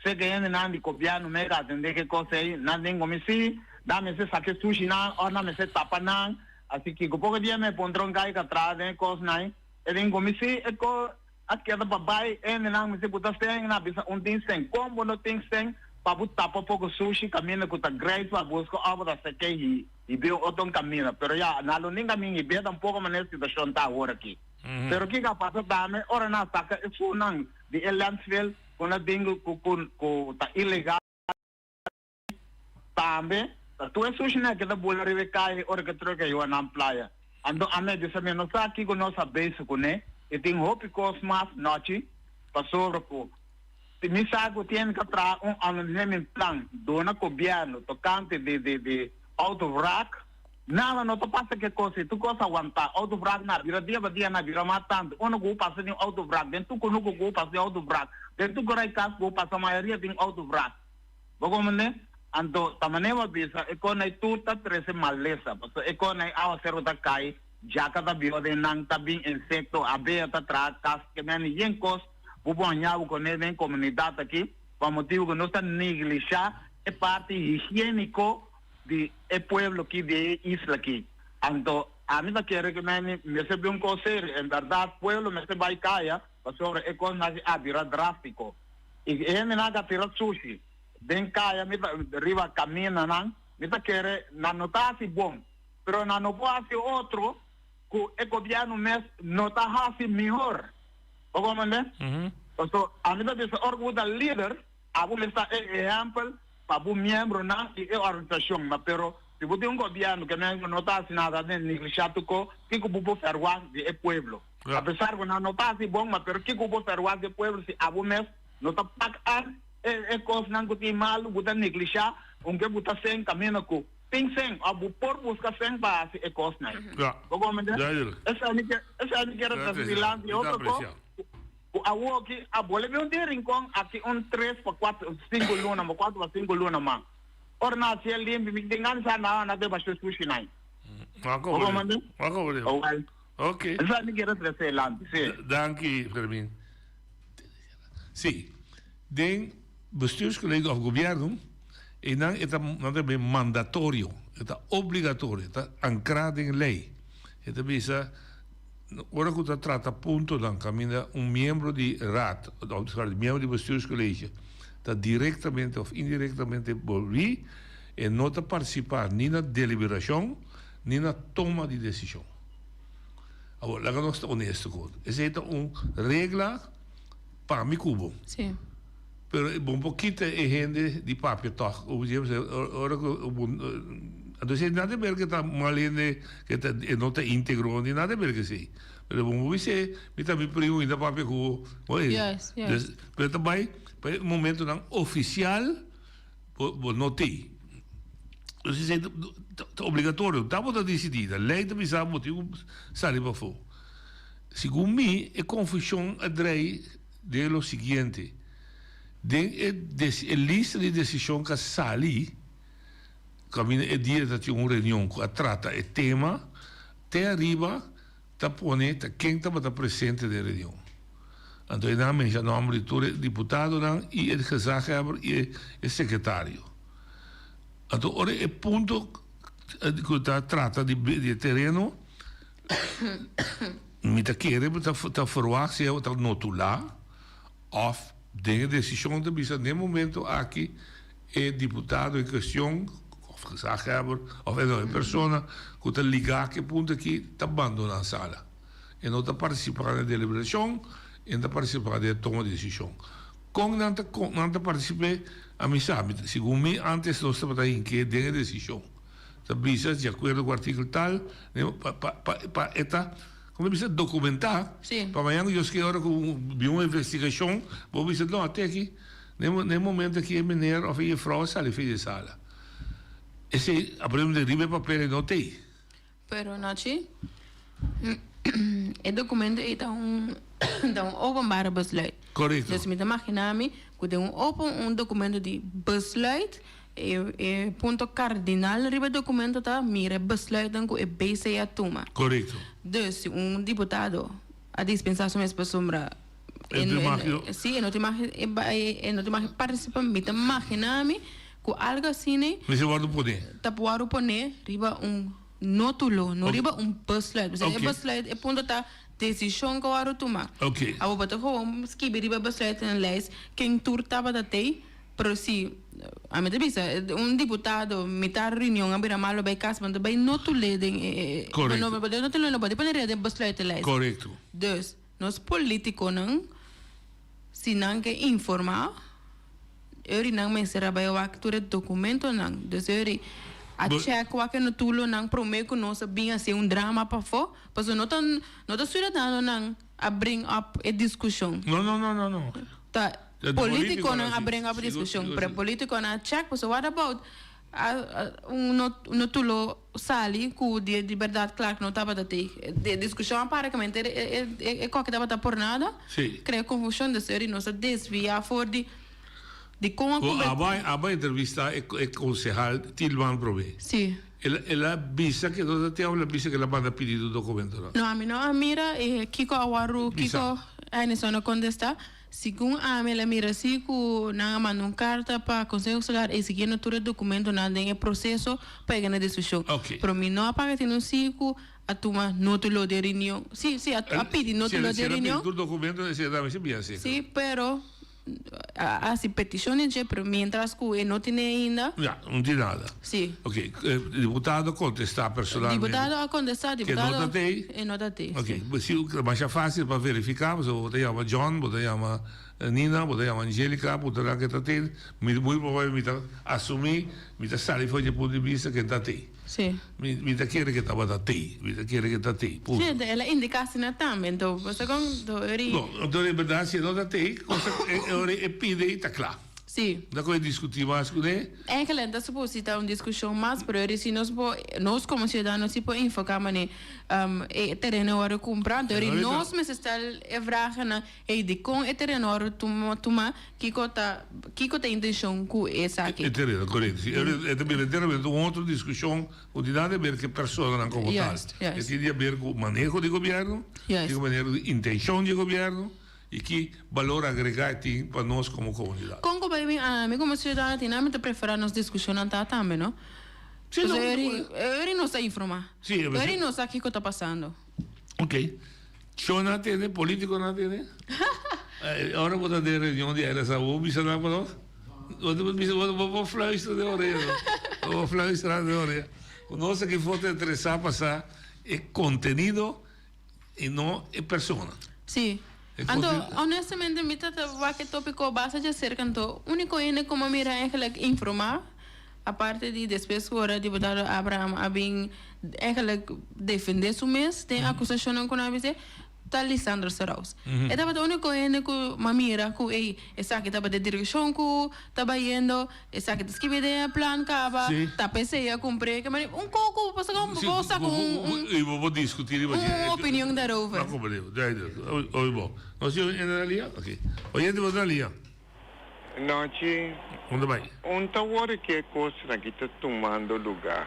se que ainda não de copiar no mercado entender que coisa aí não tem como se dá me se saque sushi na ou não me se tapa não assim que pouco dia me pondrão cai que atrás né coisa não ele comecei a co aqui da babai não me se botar sem na bisa tem sem como não tem sem para botar pouco sushi caminho que tá great para buscar algo da sequei e bem outro caminho pero já na lo nem caminho e bem tampouco maneira situação tá agora aqui pero que passa dame ora na saca isso não de landfill quando dingo com tá ilegal também Tu es sushina que da bola rive kai or que troca yo na playa. Ando ame de sabe no sa aqui com nossa base com né. E tem hope cosmas noite passou pro. Se me sabe tem que tra um plan dona governo tocante de autovrac. Nada não te passa que coisa, tu coisa aguentar autovrac na dia na vira matando. Ono go passa de autovrac, dentro tu no go passa de autovrac. Dentro tu gorai cas go passa a maioria de autovrac. Bogomene ando tamaneva bisa ekonai tuta 13 malesa, porque ekonai awa zero da kai, jaka da bio de nang tabing insecto abea ta tra cas que men yenkos, bubo anyabu con en comunidade aqui, por motivo que não está negligenciar é parte higiênico de pueblo aqui de isla aqui. Ando a mí me quiere que me se ve un coser, en verdad pueblo me se va y calla, sobre economía abira drástico. Y me naga tirar sushi. Den kaya me arriba camina nan, me quiere na nota si bom, pero na no puede hacer otro que el gobierno me nota hace mejor. ¿O cómo me? So a mí me dice orgullo del líder, a vos le está ejemplo para un miembro y organización, pero si vos tienes un gobierno que no está haciendo nada de negligenciar co, ¿qué que puedo hacer del pueblo? A pesar de no está así bon, pero ¿qué que puedo hacer del pueblo si a vos no está pagando cosas que tiene mal, que negligenciar, aunque vos está haciendo camino que piensen, a vos por buscar sen para hacer cosas. ¿Cómo me entiendes? Esa es mi quiero transmitir y otro cosa. Aqui, a bola vem de rincón, aqui 3 para 4, 5 luna, 4 para 5 luna, man. Orna se ali, me dengan sana na de baixo sushi nai. Ako boleh. Okay. Esa ni kira terse land. Dankie, Fermin. Sim. Den bestuurscollega of governo, en dan het dan mandatorio, het obligatorio, het ancrado in lei. Het is ora que se trata punto dan camina un miembro di raad, un miembro di bestuurscollege, dat directamente of indirectamente volví en no te participar ni na deliberación ni na toma de decisión. Ahora, la que no está honesto con. Es una regla para mi cubo. Sí. Pero un poquito de gente de papel toch. Entonces, nada ver que está mal que no te integró ni nada ver que sí. Pero como dice, me también primo en la papel cubo. Yes. Pero también, para un momento tan oficial, no te. Entonces, es obligatorio. Estamos a decidir. La ley de mismo motivo sale para fora. Según mí, la confusión de lo siguiente. De lista de decisión que sale, camina el día de una reunión que trata el tema, te arriba, te pone, quien está presente de la reunión. Entonces, dan mensen nombre de diputado y el gezagheber y el secretario. Entonces, ahora el punto que trata de terreno, me te quiere, te verwacht, se te notula, of de decisión de visa en el momento aquí el diputado en cuestión of gezagheber of una persona que te liga que punto aquí te abandona la sala y no te participa en la deliberación y no participa en la toma de decisión con no te participe a mi sabe según mí antes no estaba ahí que de decisión te visa de acuerdo con el artículo tal para esta como dice documentar para mañana yo que ahora vi una investigación vos dices no até aquí en el momento que el meneer of je vrouw sale de de sala ese aprende de ribe papel no te pero Nachi el documento está un openbare besluit. Correcto. Dus met imaginami que un documento de besluit punto cardinal ribe documento tá mira besluit dan que BCA toma. Correcto. Dus diputado a dispensação é para sombra sim, não te imagina participa met imaginami que algo assim mas eu vou poder tá pode poner riba nótulo, no riba besluit. Dus besluit é ponto tá decisão que eu tomar. Okay. A botar gewoon escrever riba besluit en lijst quem turtava da tei, pero si a mim te diputado mitar reunião a bira malo bij kas, want bij notule ding correcto. No pode poner de besluit en lijst. Correcto. Dus nos politico não se não que informar nang men será bij o acture documento nang. Dus A check wa que no tulo nang prometo não sabia ser drama para fo, mas não tá cidadão nang a bring up a discussion. No. Tá político nang a bring up a discussion, para político na check, mas what about no tulo sali ku de liberdade claro que não estava de discussão aparentemente é qualquer estava por nada. Cria confusão de ser e não se desvia for de como a entrevista é concejal Tilman Prove. Sim. Ela avisa que não tem uma avisa que ela manda pedir o documento. Não, a mim não, a mira Kiko Awaru, Kiko aí não só contesta. Segundo a ela mira se que não manda carta para Conselho Solar e seguindo todo o documento nada em processo para ganhar decisão. Para mim não apaga tem um ciclo a tomar notulo de reunião. Sim, a pedir notulo de reunião. O documento se dá mais bem assim. Sim, pero assim petições de pero mientras que não tem ainda. Não tem nada. Sim. Ok, deputado contestar personalmente. Deputado a contestar, deputado. Que nota tem? Nota tem. Ok, mas é fácil para verificar, você pode chamar John, pode chamar Nina, pode chamar Angélica, pode chamar que tem, muito provavelmente assumir, me sabe foi de ponto de vista que tem. Sim. Me quer que estava da tem, me quer que está tem. Sim, ela indicasse na também, então você com então é verdade se não da tem, é pide está claro. Sim. Da coisa discutir mais com ele. É que lenta suposita uma discussão mais priori se nós como cidadãos se pode enfocar mane terreno hora comprar, então nós mas está vragen na de com terreno hora toma Kiko tá intenção com essa aqui. É terreno, correto. É também literalmente uma outra discussão o de nada ver que pessoa não como tal. É de ver o manejo do governo, o manejo de intenção do governo. E que valor agregado tem para nós como comunidade. Como bem, a mim como cidadã, tinha preferir nos discussões também, não? Sim, não. Ele não está informar. Sim, ele não sabe o que está passando. Ok. Show não tem, político não tem. Agora vou ter reunião de área saúde, bisa não para nós. Vou fluistrar de orelha. Vou fluistrar de orelha. O nosso que for te interessar passar é conteúdo e não é pessoa. Sim. Então, honestamente, me trata que tópico basta de ser canto. Único ene como mira é que informar, a parte de depois agora deputado Abraham abin é que defender su mês, tem acusação com a vice, tá Lisandro Saraus. É tava o único ene que mamira que essa que tava de direção que tava indo, essa que escreve de plan cava, tá pensei a cumprir, que mas coco passa com bolsa com vou discutir uma opinião daarover. Não compreendo. Oi bom. Nós estamos na linha? Ok. Oi, estamos na linha. Noite. Onde vai? Onde agora que é coisa que está tomando lugar?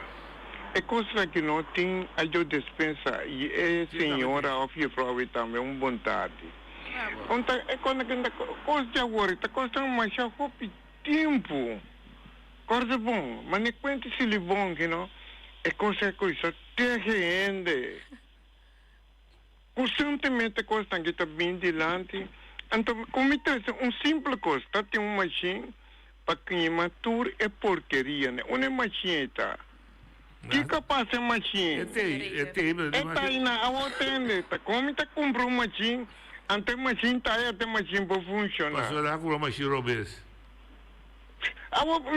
É coisa que não tem a eu dispensa e é senhora of your prove também bom tarde. Onde é quando que anda coisa agora está custando mais tempo. Coisa bom, mas nem quanto se lhe bom que não é coisa terrende. Constantemente coisa que está bem dilante. Então, como é simples coisa, tem uma machine para quem matura é porqueria, né? Uma machine está. Que capaz é machine? É aí na atende, tá? Como está comprando uma machine? Ante machine tá aí, até machine para funcionar. Mas olha como a machine robes.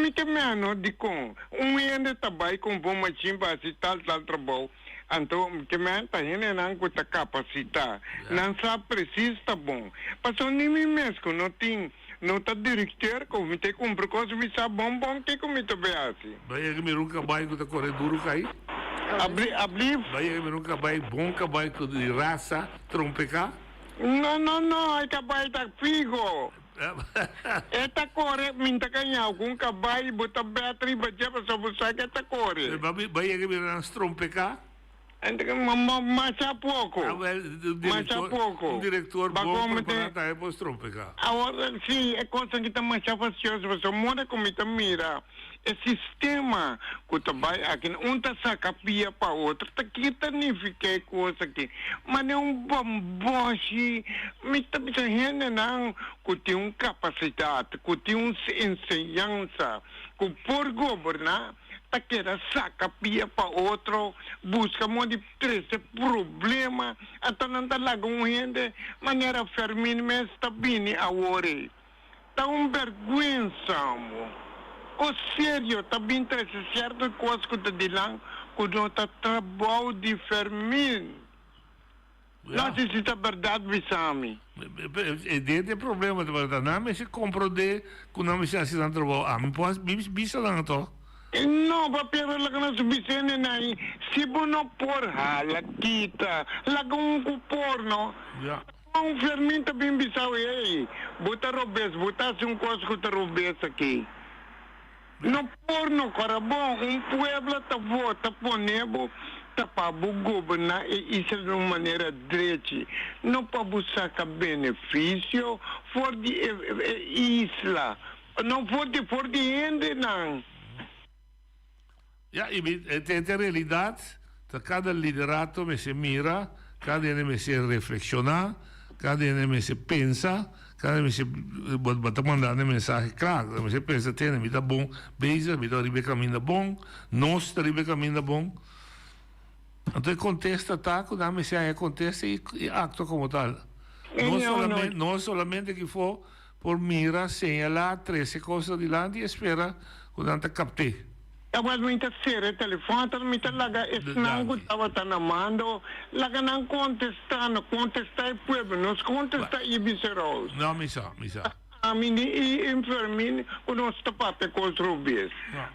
Me temendo de com ainda trabalha com bom machine para se tal trabalho. Então, que me está indo não com a capacidade, não sabe preciso tá bom. Passou nem mesmo não tem não está diretor como te compra coisa me sabe bom que como te vê assim. Vai que me nunca vai com o correr duro cai. Abri. Vai que me nunca vai bom que vai com de raça trompecar. Não, é capaz da figo. Esta corre, minta ganhar algum cabai, bota Beatriz, batia para só buscar que esta corre. Vai que me não trompecar. Mas há pouco. Mas há pouco. Um diretor bom para estar aí para trompecar. Agora, sim, é coisa que está mais faciosa, você mora como está mira. É sistema que trabalha aqui, um está saca pia para outro, está aqui, está nem fiquei coisa aqui. Mas é um bomboche, me está pensando não, que tem uma capacidade, que tem uma ensinança, que por governar, tá querendo saca pia para outro, busca um de três problema, até não está lá com gente, maneira fermina, mas está bem a hora. Está vergonha, amor. O sério, também traz certo coisa que te dilang, que não tá trabalho de fermin. Não sei se está verdade, Bissami. Dit problema te worden. Na me se compro de kuna me se assim trabalho. Ah, me posso bisa lang to. No, pero la que nos bisene na si bono por hala kita, la kung porno. Ja. Ang fermenta bim bisaw buta robes, buta sung kos ko robes aqui. No porno carabão, pueblo ta vota ponebo ta pa bugo na isso de uma maneira direita. Não pa buscar benefício for de isla. Não for de ende não. Ja, in realidade, cada liderato me se mira, cada ene me se reflexiona, cada ene me se pensa, cada me se bota mandando mensagem claro, me se pensa tem me dá bom, beija, me dá ribe caminho bom, nós tá ribe caminho bom. Então contesta tá, quando me se aí contesta e acto como tal. Não solamente que for por mira, señalar 13 coisas de lá e espera quando anta capte. Agora muita série telefone, muita laga esnango tava tanamando, laga não contestar e pueblo, nos contestar e biceros. Não, misa. A mim e enfermin, o nosso tapate construbes.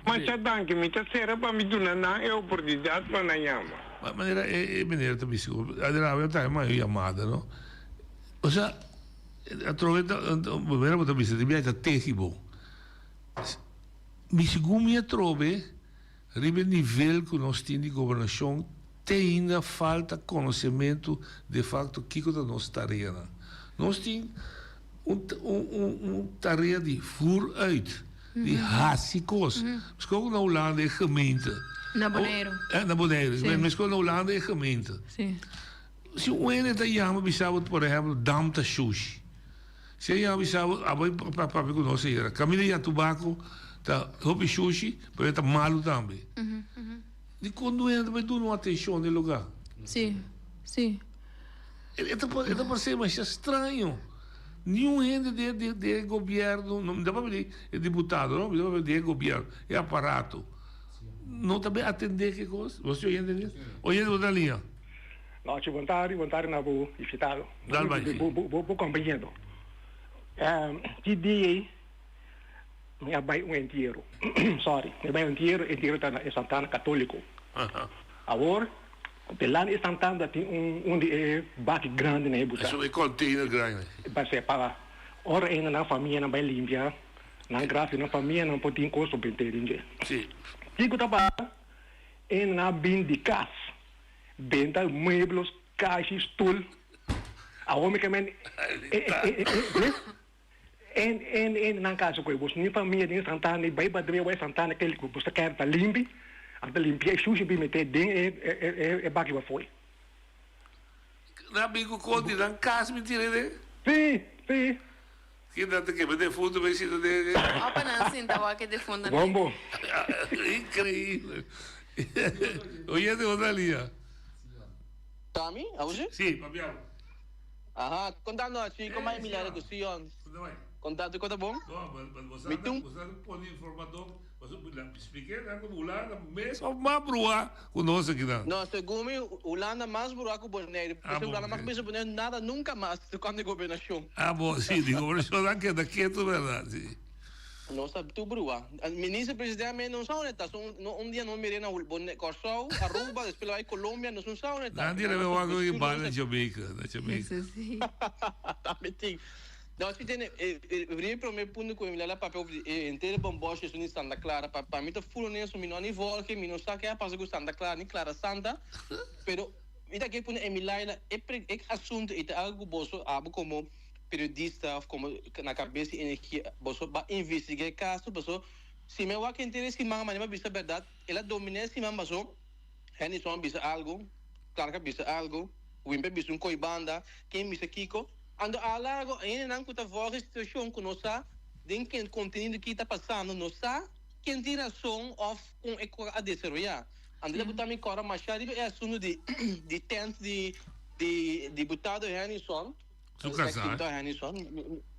Mas já danke muita série para me donar na oportunidade para na yama. Maneira também se, adorava eu tá uma chamada, não? Ou seja, através da primeira vez que eu vi terrível. Mi segundo trove, ribe nível que nós temos de governação, tem ainda falta conhecimento de facto que é a nossa tarefa. Nós temos tarefa de vooruit, de básicos. Mas como na Holanda é gemeente. Na Bonaire. Na Bonaire, mas como na Holanda é gemeente. Sim. Se o ene da chama, bisava, por exemplo, damta sushi. Se a bisava, abai para conosco era. Camila e tabaco, tá hopi sushi, mas tá malo também. De quando entra, vai dar uma atenção no lugar. Sim. Está por ser mais estranho. Nenhum ente de governo, não dá para ver, é deputado, não dá para ver de governo, é aparato. Não também atender que coisa. Você entende? Olhando outra linha. Não, te vontade na boa, ifitado. Vou compreendendo. TDA, me vai inteiro. Sorry, me vai inteiro está na Santana Católico. Agora, Pelano e Santana tem de bate grande na Ebuta. Isso é container grande. Vai ser para ora ainda na família não vai limpar, na graça na família não pode ter custo para ter. Sim. Digo tá ainda na bin de casa, venda meublos, caixas, stool. A homem que men en na casa que você nem família nem Santana, vai bater vai Santana que ele você quer para limpar. Ante limpia sushi bi meter ding e baki wa foi. Na bico conti dan casa mentira né? Sim. Que dá que me defundo vai ser de. Opa não sinta o que defunda. Bombo. Incrível. Oye de outra linha. Tami, hoje? Sim, papião. Aha, contando assim como é milhares de sion. Contato conta bom? Não, você pode informador. Mas eu expliquei que o Holanda mesmo mais brua conosco aqui não. Não, segundo Holanda mais brua que o Bonaire. Porque o Holanda mais pensa Bonaire nada nunca mais quando é governação. Ah, bom, sim, de governação daqui é verdade. Não sabe tu brua. O ministro-presidente não sabe onde está. Dia não me na Bonaire, Corsol, Aruba, depois vai Colômbia, não sabe onde está. Não, dia levou algo em Bali, na Jamaica. Sim. Tá metido. Não, se tem, o primeiro ponto que eu me lembro papel inteiro bomboche isso nem Santa Clara, para mim tá full nisso, me não nem volta, me não sabe que é para Santa Clara, nem Clara Santa, pero ita que ponto Emilina é assunto é algo bosso, algo como periodista, como na cabeça energia, bosso para investigar caso, bosso se me vai que interesse mais, mas bisa verdade, ela domina se mais bosso, ele só bisa algo, claro que bisa algo, o impe bisa coibanda, quem bisa Kiko. Ando a largo ainda não conta a situação que nós há, de que conteúdo que está passando, nós há, quem tem razão of com a desarrollar. Ando a botar me cora machado é assunto de tent de deputado Henderson. Tu casar? Henderson.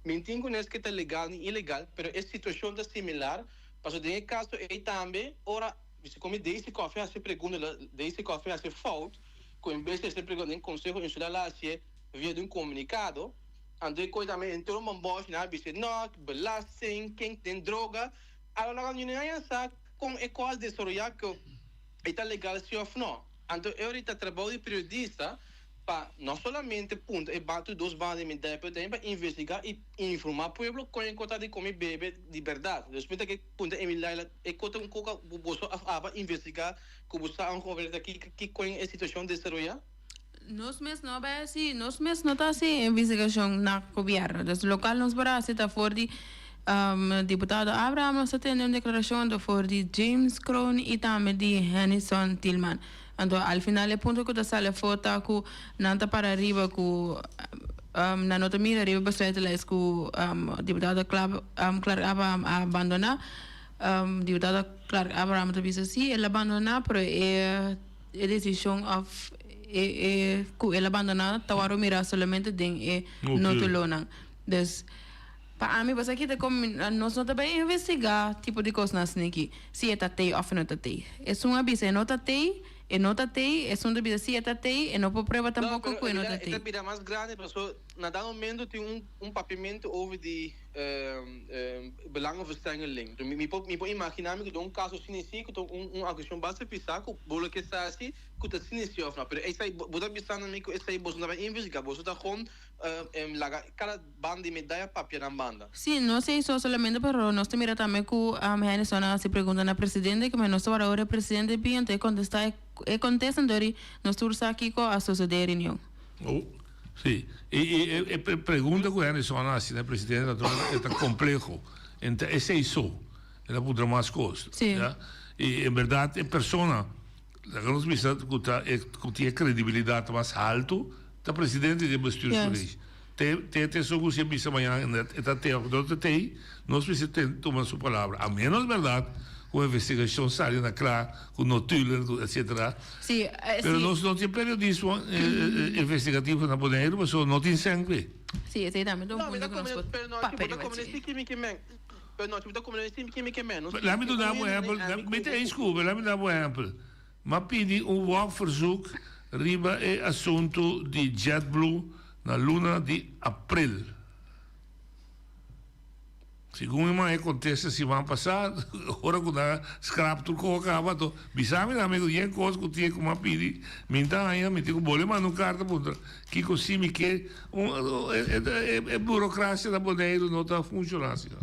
Mentim com isso que está legal e ilegal, mas essa situação está similar Mas tem caso aí também, ora, se come desse café a se pergunta, desse café a se falta, com em vez de se pergunta em conselho insular lá se via de comunicado, ande coisa também entrou uma bosta na bicha, não, belasting, quem tem droga, agora não é essa com é quase desarrollar que está legal se ou não. Então eu ahorita trabalho de periodista para não somente ponto e bato dos bandas de medida para investigar e informar o povo com a conta de comer bebê de verdade. Depois que ponto Emília e conta coca boso a investigar como está um conversa aqui que com a situação de desarrollar. Nós não está assim investigação na governo. Dos local nos para se está fora de deputado Abraham está tendo uma declaração do fora de James Crone e também de Henderson Tillman. Então, al final, o ponto que eu sale foto que não está para arriba que na nota mira arriba bastante lá que o deputado Clark Abraham abandonar. Deputado Clark Abraham também disse ele abandonar, pero é decisão of que ele abandonar, tawaro mira solamente den notulona. Dus para mim, você aqui nós não também investigar tipo de coisa assim aqui, se é tatei ou não tatei. É uma vez é não tatei. E não tatei, é só de vida se tatei, e não pode provar tampoco que não tatei. Esta vida mais grande, porque naquele momento tem papamento over de belangenverstrengeling. Dus me pode imaginar que um caso sinistro, que agressão basta pisar, que bolo que está assim, que está sinistro ou não. Mas essa aí, você pensar na mim que essa aí você não vai investigar, você está com cada banda de medalha papel na banda. Sim, não sei só somente, mas nós também também que a Henderson se pergunta na presidente, que nós agora o presidente piante contestar e contestam dori nós estamos aqui com a sociedade reunião. Oh, sim. E pergunta que Henderson assim, né, presidente, é complexo. Então, esse é isso. Ela pode mais coisas. Sim. E em verdade, a pessoa, a nós pensamos que tem credibilidade mais alto, o presidente de Bastur Polícia. Tem só que você pensa amanhã, nós precisamos tomar sua palavra. A menos verdade, com a investigação saindo na clara, com notícias, etc. Sim, mas nós não temos periodismo investigativo na Bonaire, mas não tem sangue. Sim, esse também não, mas Laat me doen daar een exempel. Met één school, laat me daar een exempel. Maar pedi walkverzoek riba e assunto di JetBlue na luna di april. Segundo me acontece se vão passar, agora que dá scrap tudo colocava, to bisame na amigo yen coisa que tinha como pedi, minta aí, me digo bole mas no carta puta, que così que é burocracia da Bonaire não está funcionando.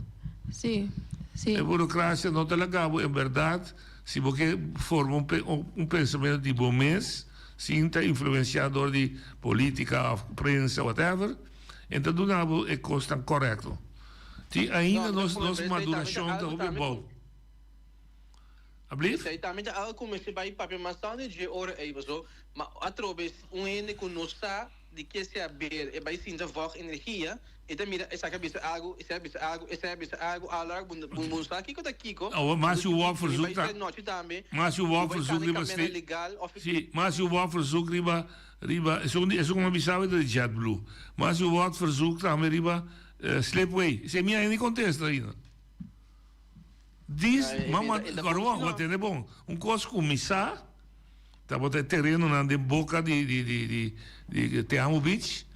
Sim, sim. A burocracia não está legal, é verdade. Se você forma pensamento de bom mês, sinta influenciador de política, prensa, whatever, então do nada é coisa correto. Ti ainda nós maduração da hobby bom. Ablief? Sei também já como se vai papel mais tarde de hora aí você, mas através ene que nós está de que se abrir e vai sinta voz energia e também essa cabeça água, essa cabeça água, alarg bom está aqui com daqui com. Mas o walk verzoek mas o walk verzoek riba sim, mas o walk verzoek riba é uma bisava de JetBlue. Mas o walk verzoek também riba Slipway, se minha nem contesta ainda. Diz, mamãe, agora vamos ter bom. Coisa começar, tá botando terreno na boca de Teamo Beach,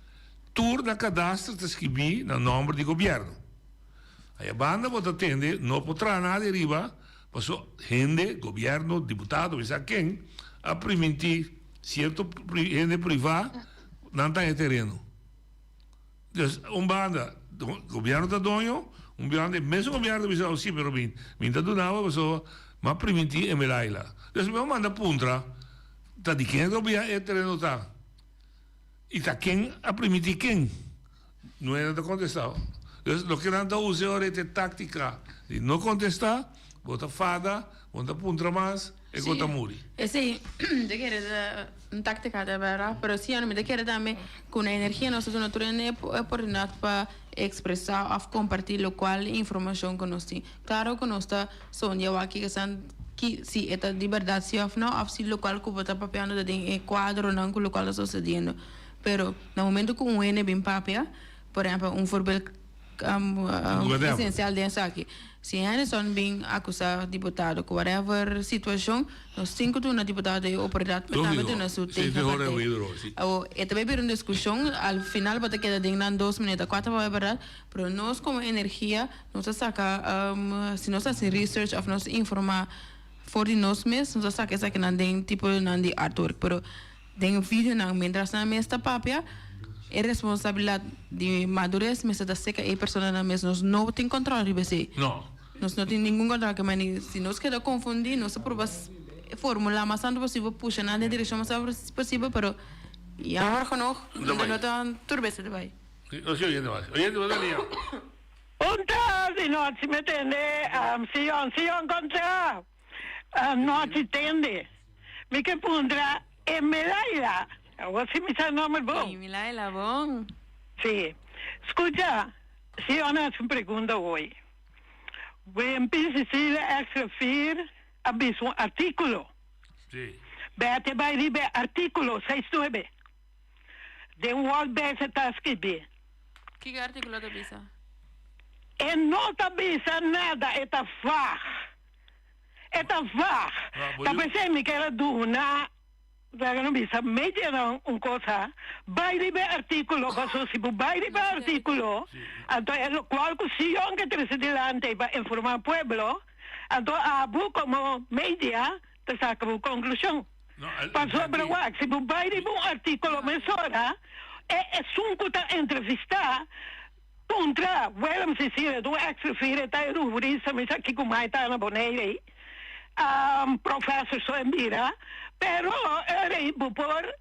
tour da cadastro está escrito no nome do governo. Aí a banda pode atender, não pode nada de riba, passou gente, governo, deputado, não quem, a permitir certo gente privada não tem terreno. Então, banda governo está dono, banda, mesmo governo bisa aussi pero minta do nada pessoa, mas permitir emelai lá. Então, meu manda puntra, tá de quem governo é terreno tá. E tá quem a permitir quem? Não é nada contestar. Então, o que não está usando é tática de não contestar, bota fada, bota puntra mais, e bota muri. Sim, de que era tática de verdade, pero sim, me de que era também com a energia nossa natureza é por nada para expressar ou compartilhar local informação que nós temos. Claro que nós está sonhando aqui que se é de verdade se ou não, ou se local que está papeando de quadro não que o local está sucedendo. Pero no momento que um é bem papel, por exemplo, voorbeeld essencial dessa aqui. Se Anderson bem acusar deputado com whatever situação, nós 5 tu na deputado e operar metade na sua tempo. E também bir uma discussão, ao final pode quedar dentro de 2 minutos, 4 para verdade, pero nós como energia, nós saca, se nós fazemos research ou nós informar for nós mesmos, nós saca essa aqui na dentro tipo na de artwork, pero dentro vídeo na mientras na mesta papia é responsabilidade de madurez, mas da seca é pessoa na mesa, nós não tem controle de você. Não. Nós não temos nenhum controle, que se nós queremos confundir, nós provamos fórmula mais tanto possível, puxa na direção mais possível, pero jammer genoeg, dan dat dan turbese erbij. Oyendo más allá. Punta, si no si me entiende, Sion contra, no si entiende. Mi que pondrá en medalla. O si mi sa nombre bon. Sí, Milaela, bon. Sí. Escucha, Sion hace una pregunta hoy. Voy a empezar a escribir un artículo. Sí. Vete a ir artículo 69. De un World Bank está escrito. ¿Qué artículo te pisa? No te pisa nada, está vag. Está vag. Está pensando que era duna. Daar não bisa media uma coisa. Vai de artículo, passou se vai de artículo. Então é qual cuestión que traz delante para informar o pueblo. Então abu como media te saca a conclusão. Passou para o se vai de artículo mesora é sunkuta entrevistar contra, vamos dizer, do ex-refere tá rubrisa, mas aqui como está na boneira professor Soembira. Pero era por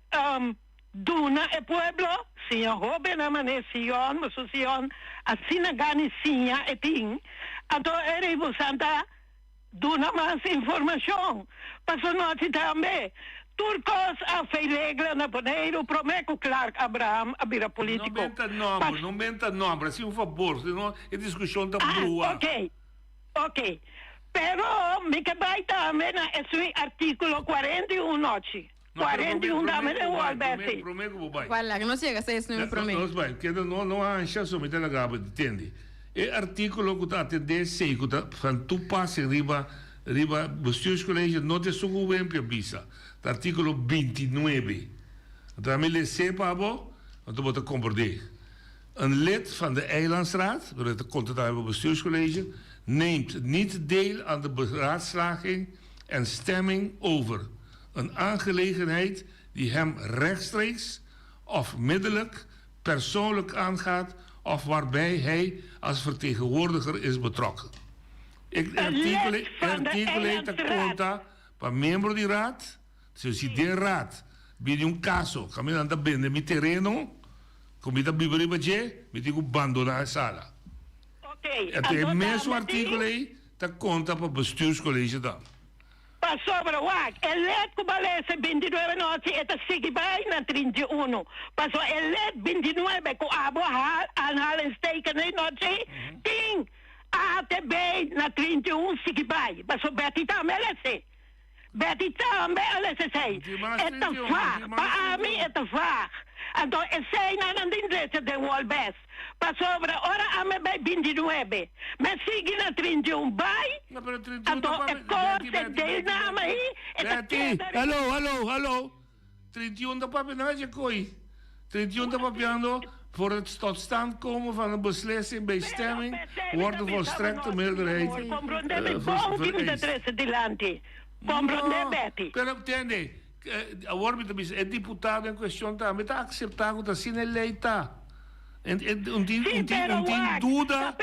duna e pueblo, sinha joven a manesion, masusion, assim na ganicinha e ting. Então era santa duna mais informação. Passou noite também. Turcos a fei regra na boneiro, prometo Clark Abraham a vira político. Não menta nome, assim um favor, senão a discussão está boa. Ok. Pero mi que vai também na esse artículo 41 noite. 41 também é o Alberti. Vai lá, que não chega a ser isso, não prometo. Não vai, que não há chance de meter na gaba, entende? E artículo que está até 16, que está tu passe riba bestuurscollege não te sugo bem para bisa. Artículo 29. Então me lees pabo, então vou te compreender. Een lid van de Eilandsraad, dat komt het uit het bestuurscollege, neemt niet deel aan de beraadslaging en stemming over een aangelegenheid die hem rechtstreeks of middelijk persoonlijk aangaat of waarbij hij als vertegenwoordiger is betrokken. Artikel heet conta para membro di raad, se si de raad vidi un caso, camminando bene mi terreno, come da bibere baje, mi dico abbandonare sala. Het is mesmo artikel dat conta para bestuurscollege dan. Passou para o ar. Ele cobalece 29 noite e tá seguindo na 31. Passou ele 29 com a boa análise steken na noite. Ting ATB na 31 seguindo. Passou Betty também ele. Betty também ele sei. É tão fácil. Para mim é tão fácil. Então sei na direita de Walbes. Passou para hora a me vai 29. Mas sigue na 31 vai. Então é coisa de nome aí. Betty, hallo. 31 da papi na je koi. 31 da papiando voor het tot stand komen van een beslissing bij stemming wordt de volstrekte meerderheid vereist. Pero entende, agora é deputado em questão também está acceptado da sineleita. Não tem dúvida.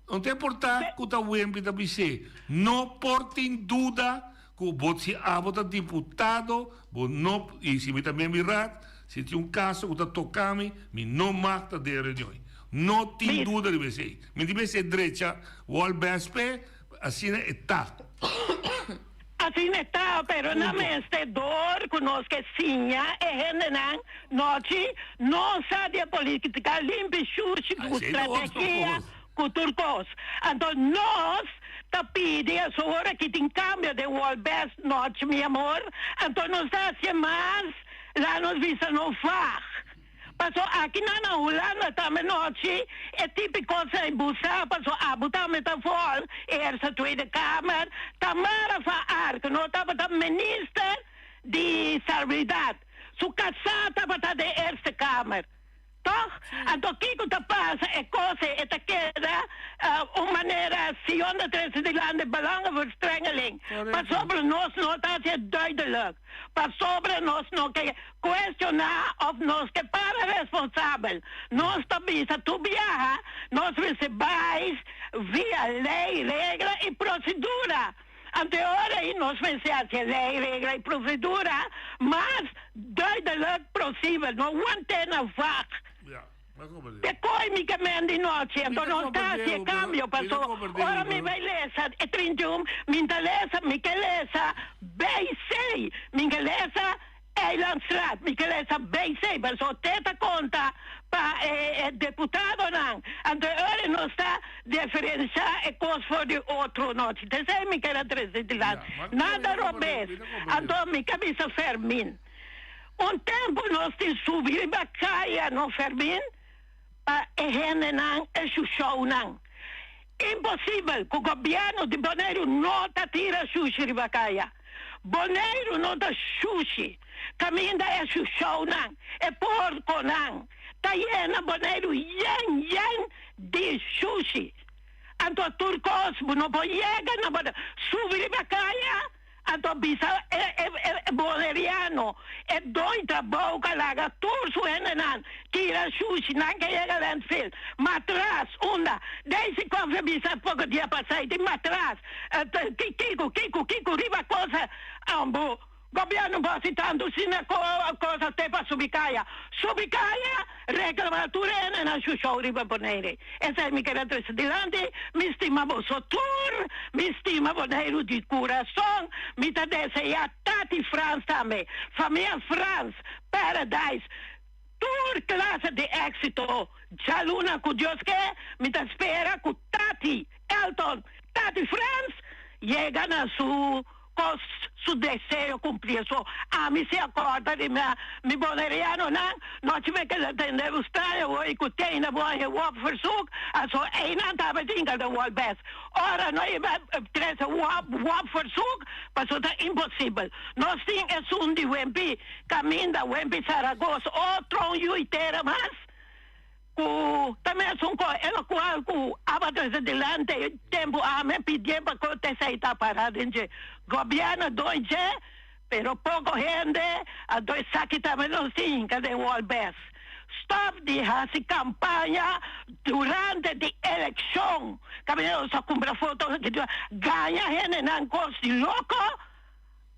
Não tem portar que o Wemby da BC. Não portem dúvida que você é deputado, não, e se me também mirar, se tem caso que está tocando, me não mata de reunião. Não tem dúvida de BC. Me deve ser direita, o Albespe, assim está. Assim está, pero na meste dor conosco sinha e hendenan noite não sabe a política limpa chute com estratégia com turcos. Então nós tá pedindo a sua hora que tem cambio de World Best noite, meu amor. Então nós está mais lá nos visa não faz. Paso aqui na Holanda também noite é típico sem buscar, paso abu também tá fora, Eerste Tweede Kamer, Tamara van Ark, não estava da minister de Sanidade, su casada estava da Eerste Kamer. Toch? Então, o que está passando é coisa, é queda, uma maneira, se onde treze de landen belangenverstrengeling. Maar sobre nós não está duidelijk. Maar sobre nós não que questionar of nós que para responsável. Nós também, se tu viaja, nós recebais via lei, regra e procedura. Anteora nós pensamos que lei, regra e procedura, mas duidelijk possível, não antena vaga. E poi mica di noce, non sta si cambio, passò. Ora mi vai lesa, e 31, mi interessa, Michelesa, B6, Michelesa, Eilandstraat, Michelesa, B6, passò, teta conta, pa deputato non. Ante ora non sta differenza e cos for di altro noce. Te sei mica la 13 di là. Nada robes, ando mica mi sa fermin. Un tempo non sti subire baccaia, non fermin. E henne nang e show nang. Impossível que o governo de Bonaire não tira sushi ribacaya. Bonaire não dá sushi. Caminha é show nang. É porco nang. Tayena Bonaire yen de sushi. Anto turcos não pode chegar na Bonaire. Subi ribacaya. Anto bisa boneriano e doita boca laga tursu enenan tira sushi nanke llega landfill matras onda desi confe bisa poco dia passai di matras kiko riba cosa ambo governo basi tanto sina cosa te pa subicaya reclamatura enenan shusho riba Bonaire e sai mi quero tres dilante mi stimavo sotur mi stima Bonaire di coração mi tadesse e a Tati France também família France Paradise tour classe de éxito Jaluna com Deus que mi ta espera com Tati Elton Tati France chega na su desejo cumplir so a mí se acorda de mi boneriano não tive que atender usted hoje que tem na boa wap verzoek also een tava dinga da wal best ora no tres wap verzoek paso da impossível nós tem é de Wempi caminda Wempi Zaragoza outro yuitera mas também são ela qual abates adelante tempo a me pedir para que te saia parado em governo doente pero pouco gente a dois saque também não sim cadê o all best stop de essa campanha durante a eleição caminho só compra foto ganha gente não gosta louco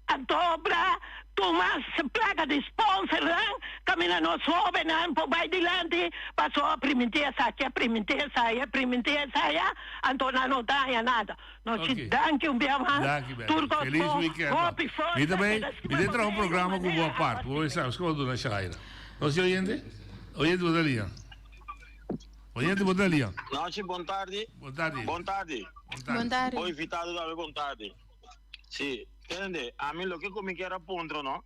a dobra Thomas placa de sponsor caminha no sobe não por vai dilante passou a primeira saia Antona não dá nada não te danke mais Turco feliz weekend mi também mi dentro um programa com boa parte vou pensar escolho na Shaira não se oyente Bodalia Noite, boa tarde. Oi, invitado da boa tarde. Sim, entende? A mim, o que eu me quero ponto, não?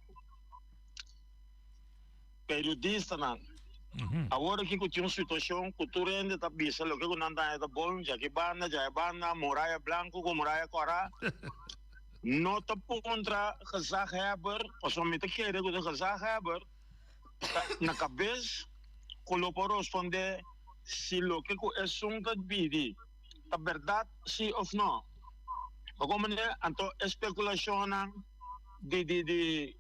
Periodista, não. Agora que eu tinha uma situação, que tu rende, tá bisa, o que eu não dá é bom, já que banda, Moraia Blanco, com Moraia Cora. Não tá contra gezagheber, als we met de keren de gezagheber, na cabeça, colocar responder se o que é sunga bidi, a verdade sim ou não. Como né, então especulação de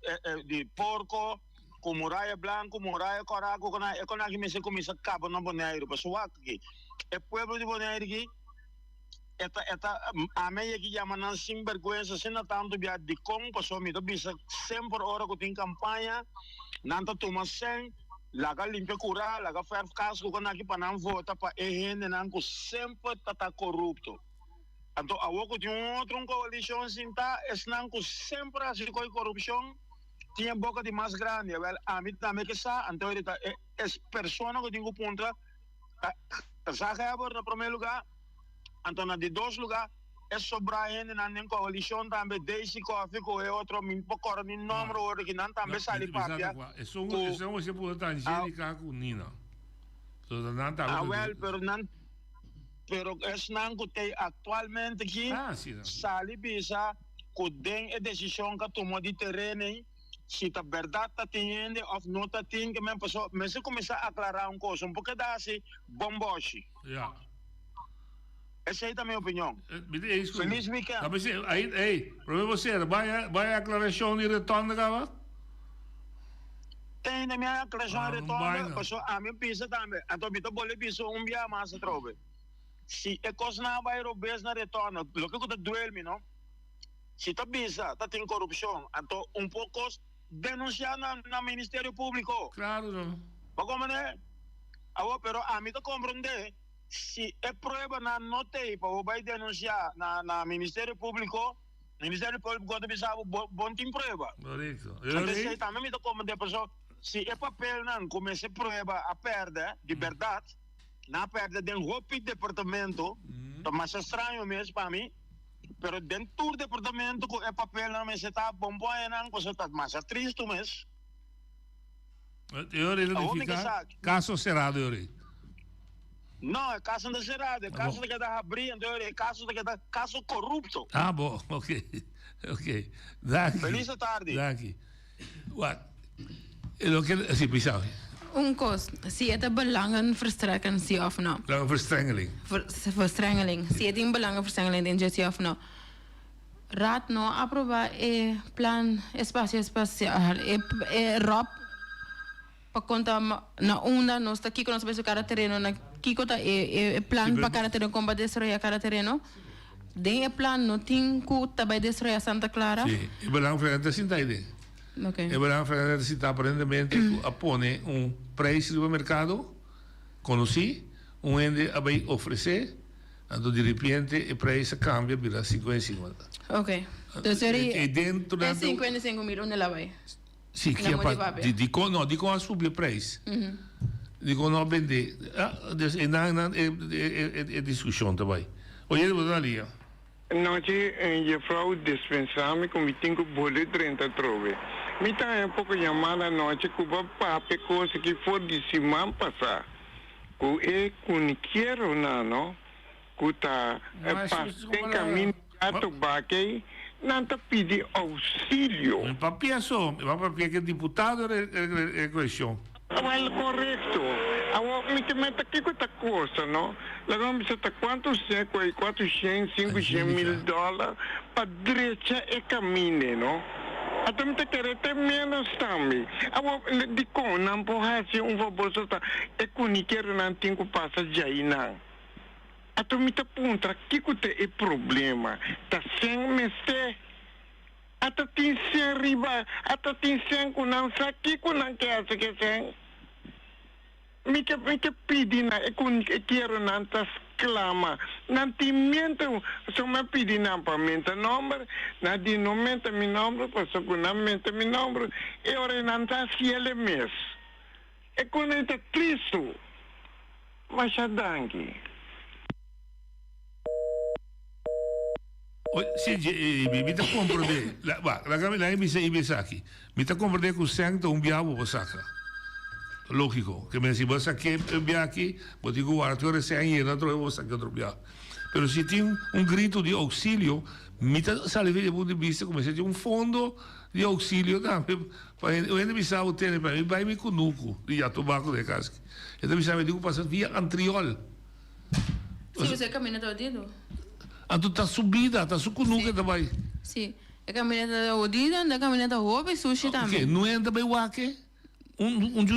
porco, com Moraia Blanco, Moraia Coraco, com a que me se começa cabo no Bonaire, pessoal aqui, é povo de Bonaire aqui. A meia que chama não sem vergonha, se não tanto via de com, passou me do bisa sempre hora que tem campanha, não tá tomando sem, laga limpa cura, laga faz caso com aqui para não votar para gente não que sempre tá corrupto. Então a outra tem outra coalição assim tá, es não que sempre assim com corrupção, tinha boca de mais grande, well, a mim também que sa, então ele tá é persona que tem que ponta, sabe agora no primeiro lugar. Então, de dois lugares, é sobrar ainda na nem coalição também desde coffee com é outro min pokor ni número outro que não também sali papia. Isso é um exemplo da Angélica com Nina. So não tá. Well, pero es não que tem atualmente aqui sali bisa que tem a decisão que tomou de terreno se tá verdade tá tendo ou não tá tendo que mesmo pessoa mas se começar a aclarar coisa porque dá assim bomboche. Yeah. Essa aí é a minha opinião. Feliz weekend. Tá bem, aí, para você, vai a aclaração de retorno da tem na minha aclaração de retorno, pessoal, a mim pensa também. Então, eu vou pensar dia mais trobe. Se é coisa não vai roubar na retorno, o que eu tô doendo, não? Se tá bisa, tá tem corrupção, então pouco denunciar na Ministério Público. Claro, não. Mas como né? Pero a mim tá compreender. Se é prova na notei para vai denunciar na Ministério Público deve saber bom tem prova. Correto. Então também me dá como de pessoa se é papel não começa prova a perder de verdade, na perda de roupa departamento, tá mais estranho mesmo para mim. Pero dentro do departamento é papel não me está bom não, coisa tá mais triste mesmo. Eu identificar caso cerrado eu. Não, é caso de cerrado, é caso de que está abrindo, é caso de que está caso corrupto. Ah, bom, ok. Daqui. Feliz tarde. Daqui. What? Lo que sim, pensava. Coisa, se é de belangenverstrekking, sim of não. Belangenverstrengeling. Verstrengeling. Se é de belangenverstrengeling, dan sim of não. Raad não aprovar o plan espaço espacial, ROP, para conta na onda, nós está aqui com nosso cada terreno, na Kiko tá plan para cada terreno como destruir cada terreno. Den plan não tem que também destruir Santa Clara. Sim, e belangenverstrengeling sim tá aí. Okay. E belangenverstrengeling sim tá aparentemente a pone preço do mercado, conheci, ende a vai oferecer, então de repente o preço cambia para 50-50. Ok. Então seria dentro de 55 mil onde ela vai? Sim, que é dico a subir preço. Digo não vender. É discussão também. Olha, eu vou ali. Não, a frau dispensar-me com 25 boletos 30 trove. Me tá um pouco chamada noite que o papo coisa que for de semana passar. Que com quero não, que tá tem caminho gato baque, não tá pedir auxílio. O papel só, o papel que deputado é questão. Well, correto. Agora, me mete aqui com essa coisa, não? Agora, me está quantos séculos, 400, 500 mil dólares para direita e caminho, não? Até me querer ter menos também. Agora, de como não pode ser favor, é que não quero não ter que passar já aí, não. Até me aponta aqui que tem problema. Está sem mestre. Até tem sem riba, até tem sem que não sabe que não quer se que sem. Me que pedir na é que quero não tá clama. Não tem mente, só me pedir na para mente número, na de não mente meu número, passou com não mente meu número, e ora não tá se ele mês. É quando é triste. Mas já dangue. Sim, me está compreendendo. La bisa aqui. Me está compreendendo que o sangue é biabo para sacar. Lógico, que me si vas a que enviar aqui, vou dizer que o Arthur se aí não trouxe você que outro biabo. Pero se tem grito de auxílio, me está salindo do ponto de vista como se tem fundo de auxílio também. Eu ainda me sabe ter para mim, vai me conuco de tabaco de casca. Eu me sabe digo passar via Antriol. Se você caminha todo dia. Então está subida, está sucunuca também. Sim, a caminhada odida, a caminhada roupa e sushi também. Não é também o que?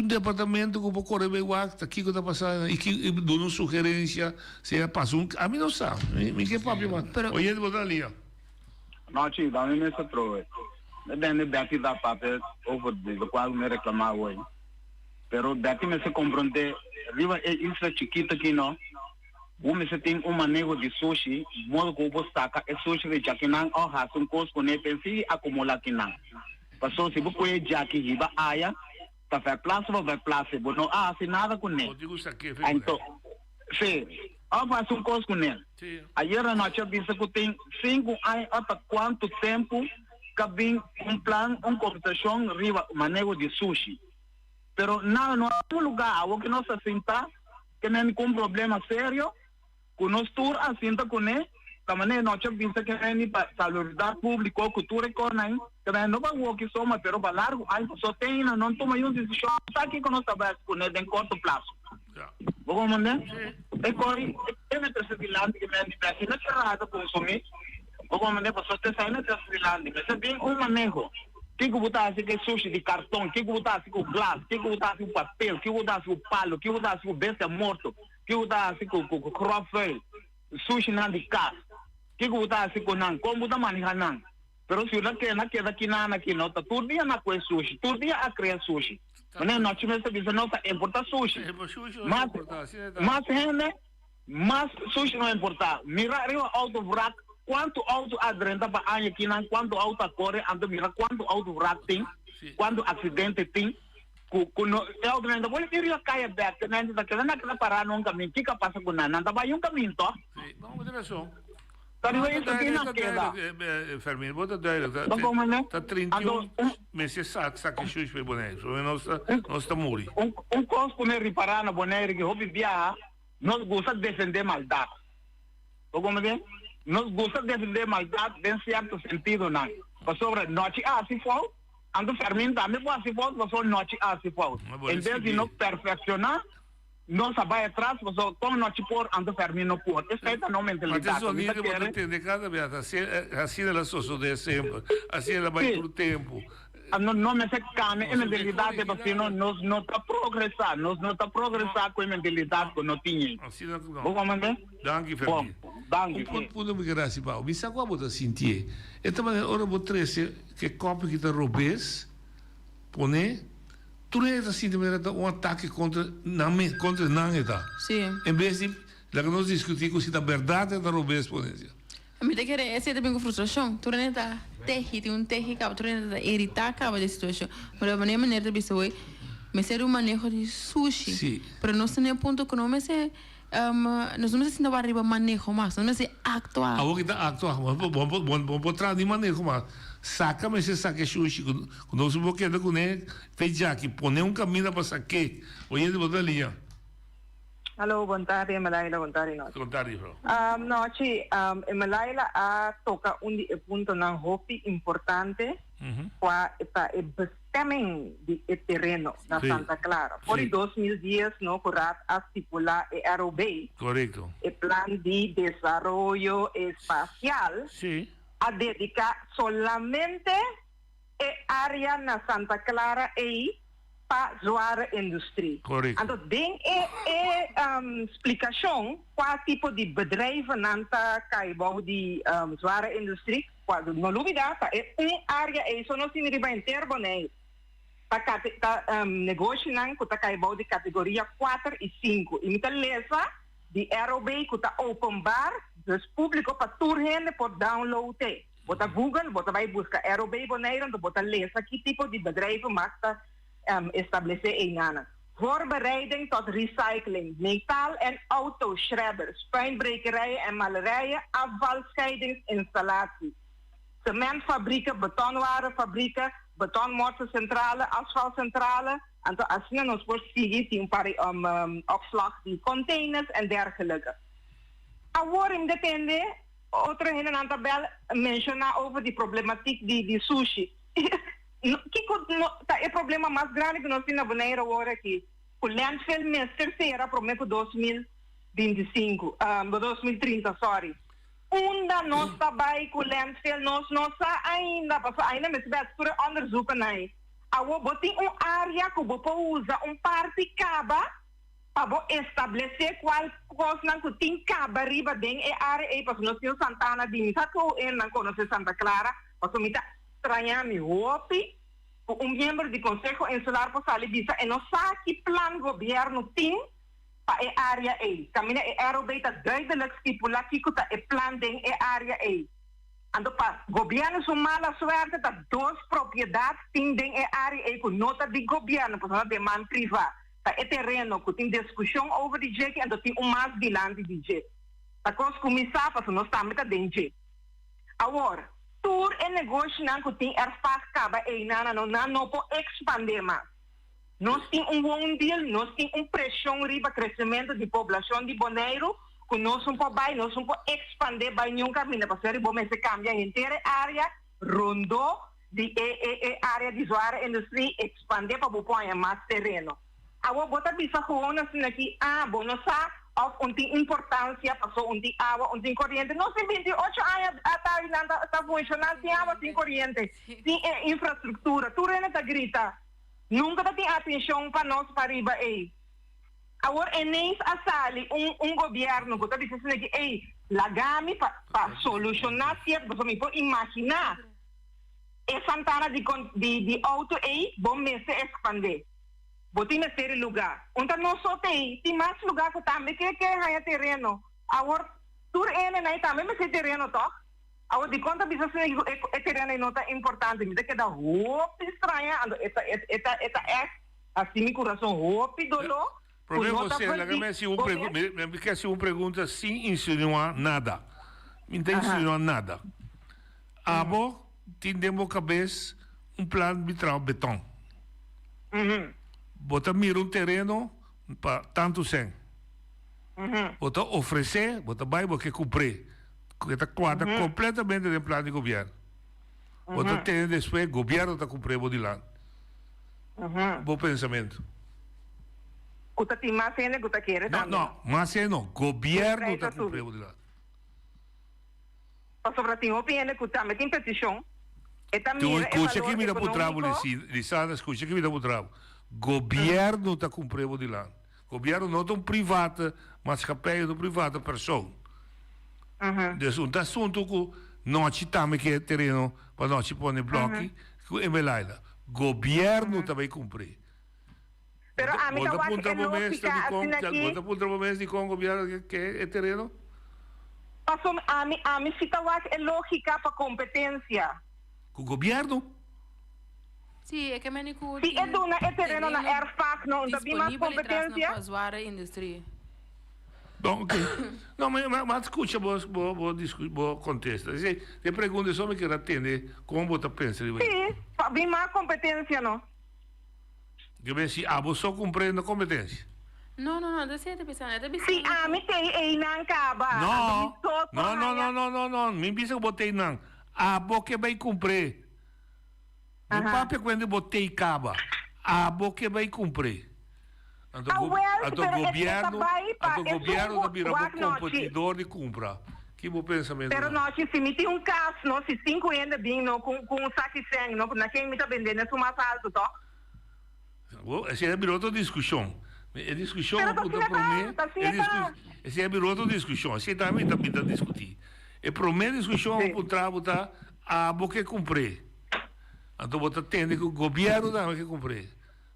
Departamento que pode correr bem o aqui que está passando e que dá uma sugerência se é passo a mim não sabe me que papo mano olha de botar ali não sim dá me essa trove dentro daqui da papel over do qual me reclamar hoje pero daqui me se compreende riba é infra chiquita aqui não você tem manejo de sushi modo que você saca é sushi de jaquinan ou raça custo né pensi acumular aqui não passou se você jaqui riba aia para ver place, vai ver place, mas não há assim nada com ele. Então, sim, faz coisa com ele. Ayer a noite eu disse que tem 5 anos até quanto tempo que vem plan, competição riba manejo de sushi. Pero não é um lugar onde nós assinta que nem com problema sério, que nós tour assinta com ele, também nós vimos que nem para salubridade pública, cultura e cornai, que nem não vai o que soma, pero para largo, aí só tem não toma uma decisão, sabe que nós trabalhamos com ele em curto prazo. Vamos mandar? É corre, é na terceira vilante que nem de não é errado consumir. Vamos mandar para só ter sair na terceira vilante, mas é bem um manejo. Que botar assim que sushi de cartão, que botar assim com glass, que botar assim com papel, que botar assim com palo, que botar assim com bestia morto, que botar assim com crofel, sushi não de casa, que botar assim com não, como botar manejar não. Pero se não quer daqui não, tá todo dia na coisa sushi, todo dia a criar sushi. Mas nós tivemos que dizer não importa sushi, mas gente, mas sushi não importa. Mirar o auto vrac. Quanto auto adrenta para anha aqui não, quanto auto corre, ando mira quanto auto vrac tem, quanto acidente tem, é auto ainda pode ir a caia aberta, né? Daquela naquela parar num caminho, que passa com nada, anda vai um caminho, tó. Vamos ter razão. Tá isso aqui na queda. Fermin, bota duidelijk. Dat 31 mensen saque sushi per boneco, nós está muri. Coisa que me reparar na boneco que hobby via, nós gosta de defender maldade. Como é? Nós gostamos de defender maldade em certo sentido, não. Mas sobre noite se for, ando Fermin também pode se for, mas sobre noite se for. Em vez de não perfeccionar, nós vai atrás, mas como noite por, ando Fermin não pode. Essa é a não mentalidade. Mas isso não pode entender cada vez, assim ela só de sempre, assim ela vai por tempo. Não me se cana, a mentalidade porque nós não está progressar, nós não está progressar com a mentalidade que não tinha. Assim não. Vamos mandar? Danke, Fermin. Puno migrasi pa. Bisa ko abot sintie. Ito man ora bo 13 que copo que tá robês. Pone tu não é assim de maneira um ataque contra Nangeta. Sim. Em vez de lá que nós discutimos se a verdade é da robês ponesia. A mim te quer esse também com frustração. Tu não tá tem um terri cabo, tu não tá irritar cabo da situação. Mas a maneira de bisa hoje, me ser um manejo de sushi. Sim. Para nós não é ponto que não me se nós não se arriba manejo mais, não se actuar. Agora que actuar, bom botar de manejo mais. Saca, mas se saca sushi, quando nós vamos querer com ele, fez já que põe um caminho para sacar, olha de botar ali. Alô, boa tarde, Malaila, boa tarde, nós. Boa tarde, bro. Noite, Malaila toca ponto na hopi importante, qua está o bestemming de terreno na Santa Clara. Por 2010, no curat a estipular o ROB, correcto, o plan de desarrollo espacial, a dedicar solamente a área na Santa Clara e para zware industrie. Correcto. Então, tem explicação qual tipo de bedrijven nanta caibou de zware industrie. Quando não dúvida, é área isso não se riba inteiro, né? Para negócio não que tá caibou de categoria 4 e 5. E muita lesa de ROB que tá open bar, dus público para turhen por download. Bota Google, bota vai buscar ROB boneiro, bota lesa que tipo de bedrijven maakt estabelecer em Nana. Voorbereiding tot recycling, metaal- en autoshredders, puinbrekerijen en malerijen, afvalscheidingsinstallaties, cementfabrieken, betonwarenfabrieken, betonmortencentrale, asfaltcentrale, en asien ons voorzien een paar opslag die containers en dergelijke. Waarom depende, otro in een tabel menciona over die problematiek die sushi. É o problema mais grande que nós temos na Bonaire agora aqui. O landfill mês terceira, prometo 2025, 2030, sorry. Onda nós trabalhamos com o landfill, nós ainda, ainda me se por onderzoeken aí. Agora, botem área que você usa, parte caba, para estabelecer qual coisa que tem caba riba dentro da área aí, porque nós temos Santana de Misa, que não conhece Santa Clara, porque me estranhando membro do Conselho Insular para Salibisa e não sabe que plano governo tem para a área aí. Caminha é aerobeita duidelijk stipular que é plano tem a área aí. Então, para governo são mala sorte, tá duas propriedades tem a área aí com nota de governo, por exemplo, demanda privada. é terreno que tem discussão over de que então tem mais vilante de que a coisa começar para nós também tá dentro agora tur é negócio não que tem faz acaba e não pode expandir mais nós tem bom deal nós tem pressão riba crescimento de população de Bonaire que nós não pode expandir by nenhum caminho para ser bom mas se cambia inteira área rondo de área de zoar indústria expandir para pôr mais terreno agora bota bisa gewoon assim aqui bom não sabe of tem importância passou tem água tem corrente não se 28 anos está funcionando tem água tem corrente tem infraestrutura tudo ainda grita nunca tem atenção para nós para riba aí agora é nem a sali governo que está dizendo que lagami para solucionar certo você me pode imaginar é Santana de auto aí bom mês expandir botin na série lugar onde não só tem mais lugar que também que é terreno agora tur aí também mas é terreno toh agora de conta bisa é terreno não tá importante me que dá roupa estranha é assim meu coração roupa dolor problema você me quer se pergunta sem insinuar nada não tem insinuar nada abo tindemos cabeça plano de beton bota mira terreno para tanto sem bota oferecer bota vai porque cumprir que está quadra completamente no plano de governo bota ter depois governo está cumprindo de lá bom pensamento Kuta tem mais ainda que quer não mas não governo está cumprindo de lá sobre tem opinião que também tem petição escuta que mira para o trabalho escuta que mira para o trabalho governo está cumprindo de lá governo não é privado mas capaz de privada pessoa desse assunto que nós também que é terreno para nós pôr bloco que é melhor governo também cumprir pero a mim bota punta de com governo que é terreno a mim fica é lógica para competência com governo Sì, è che me ne culo. Sì, è terreno na Airfax, non abbiamo mais competência. Para zoar a indústria. Bom, ok. Não, mas escuta, vou contesta. Você pergunta só me quer atender como você pensa. Sim, tem mais competência, não? Eu vejo se você só compreende a competência. No, adesso è pensando, Sì, mi sei não acaba. No, mi pensa que botei não. Você vai cumprir. Não papo quando botei caba. Você vai cumprir. O governo está virando competidor de compra. Que bom pensamento. Pero nós se me tem caso, nós se 5 ainda bem no com saque sem, não na quem me está vendendo é mais alto, tá? Essa é outra discussão. É discussão essa é outra discussão. Essa também está para discutir. É para mim discussão para botar a boca cumprir. Então você tem que o governo também que cumprir.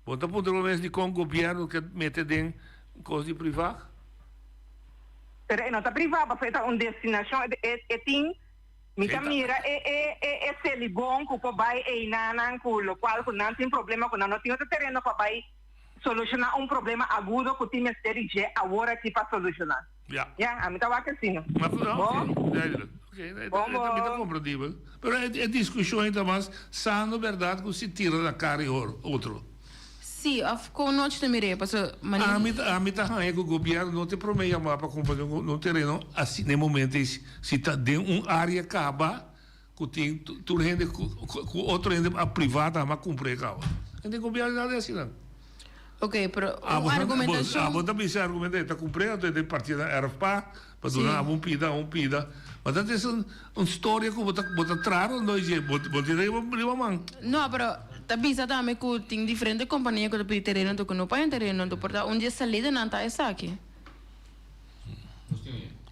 Você pode pelo de com o governo que mete dentro coisa de privado. Pero não está privado, para fazer uma destinação tem mira é ser bom que o pai é nanan culo, qual que não tem problema com não tem outro terreno para pai solucionar problema agudo que tem que agora que para solucionar. A mim tá assim. Também compreendível. Mas é discussão ainda mais sano, verdade, que se tira da cara e outro. Sim, com nós também é, porque a mim tá que o governo não tem problema para comprar no terreno assim, no momento se tá dentro área acaba que tem tu rende com outro rende a privada mas cumprir acaba. Não tem governo nada assim não. Ok, pero argumentação. Você também se argumenta está cumprindo de partida RFPA para donar um pida. Mas tem uma história que você traz nós você leva mão. Não, pero também sabe também que tem diferentes companhias que pedem terreno que não pagam terreno, então porta onde é salida não está essa aqui.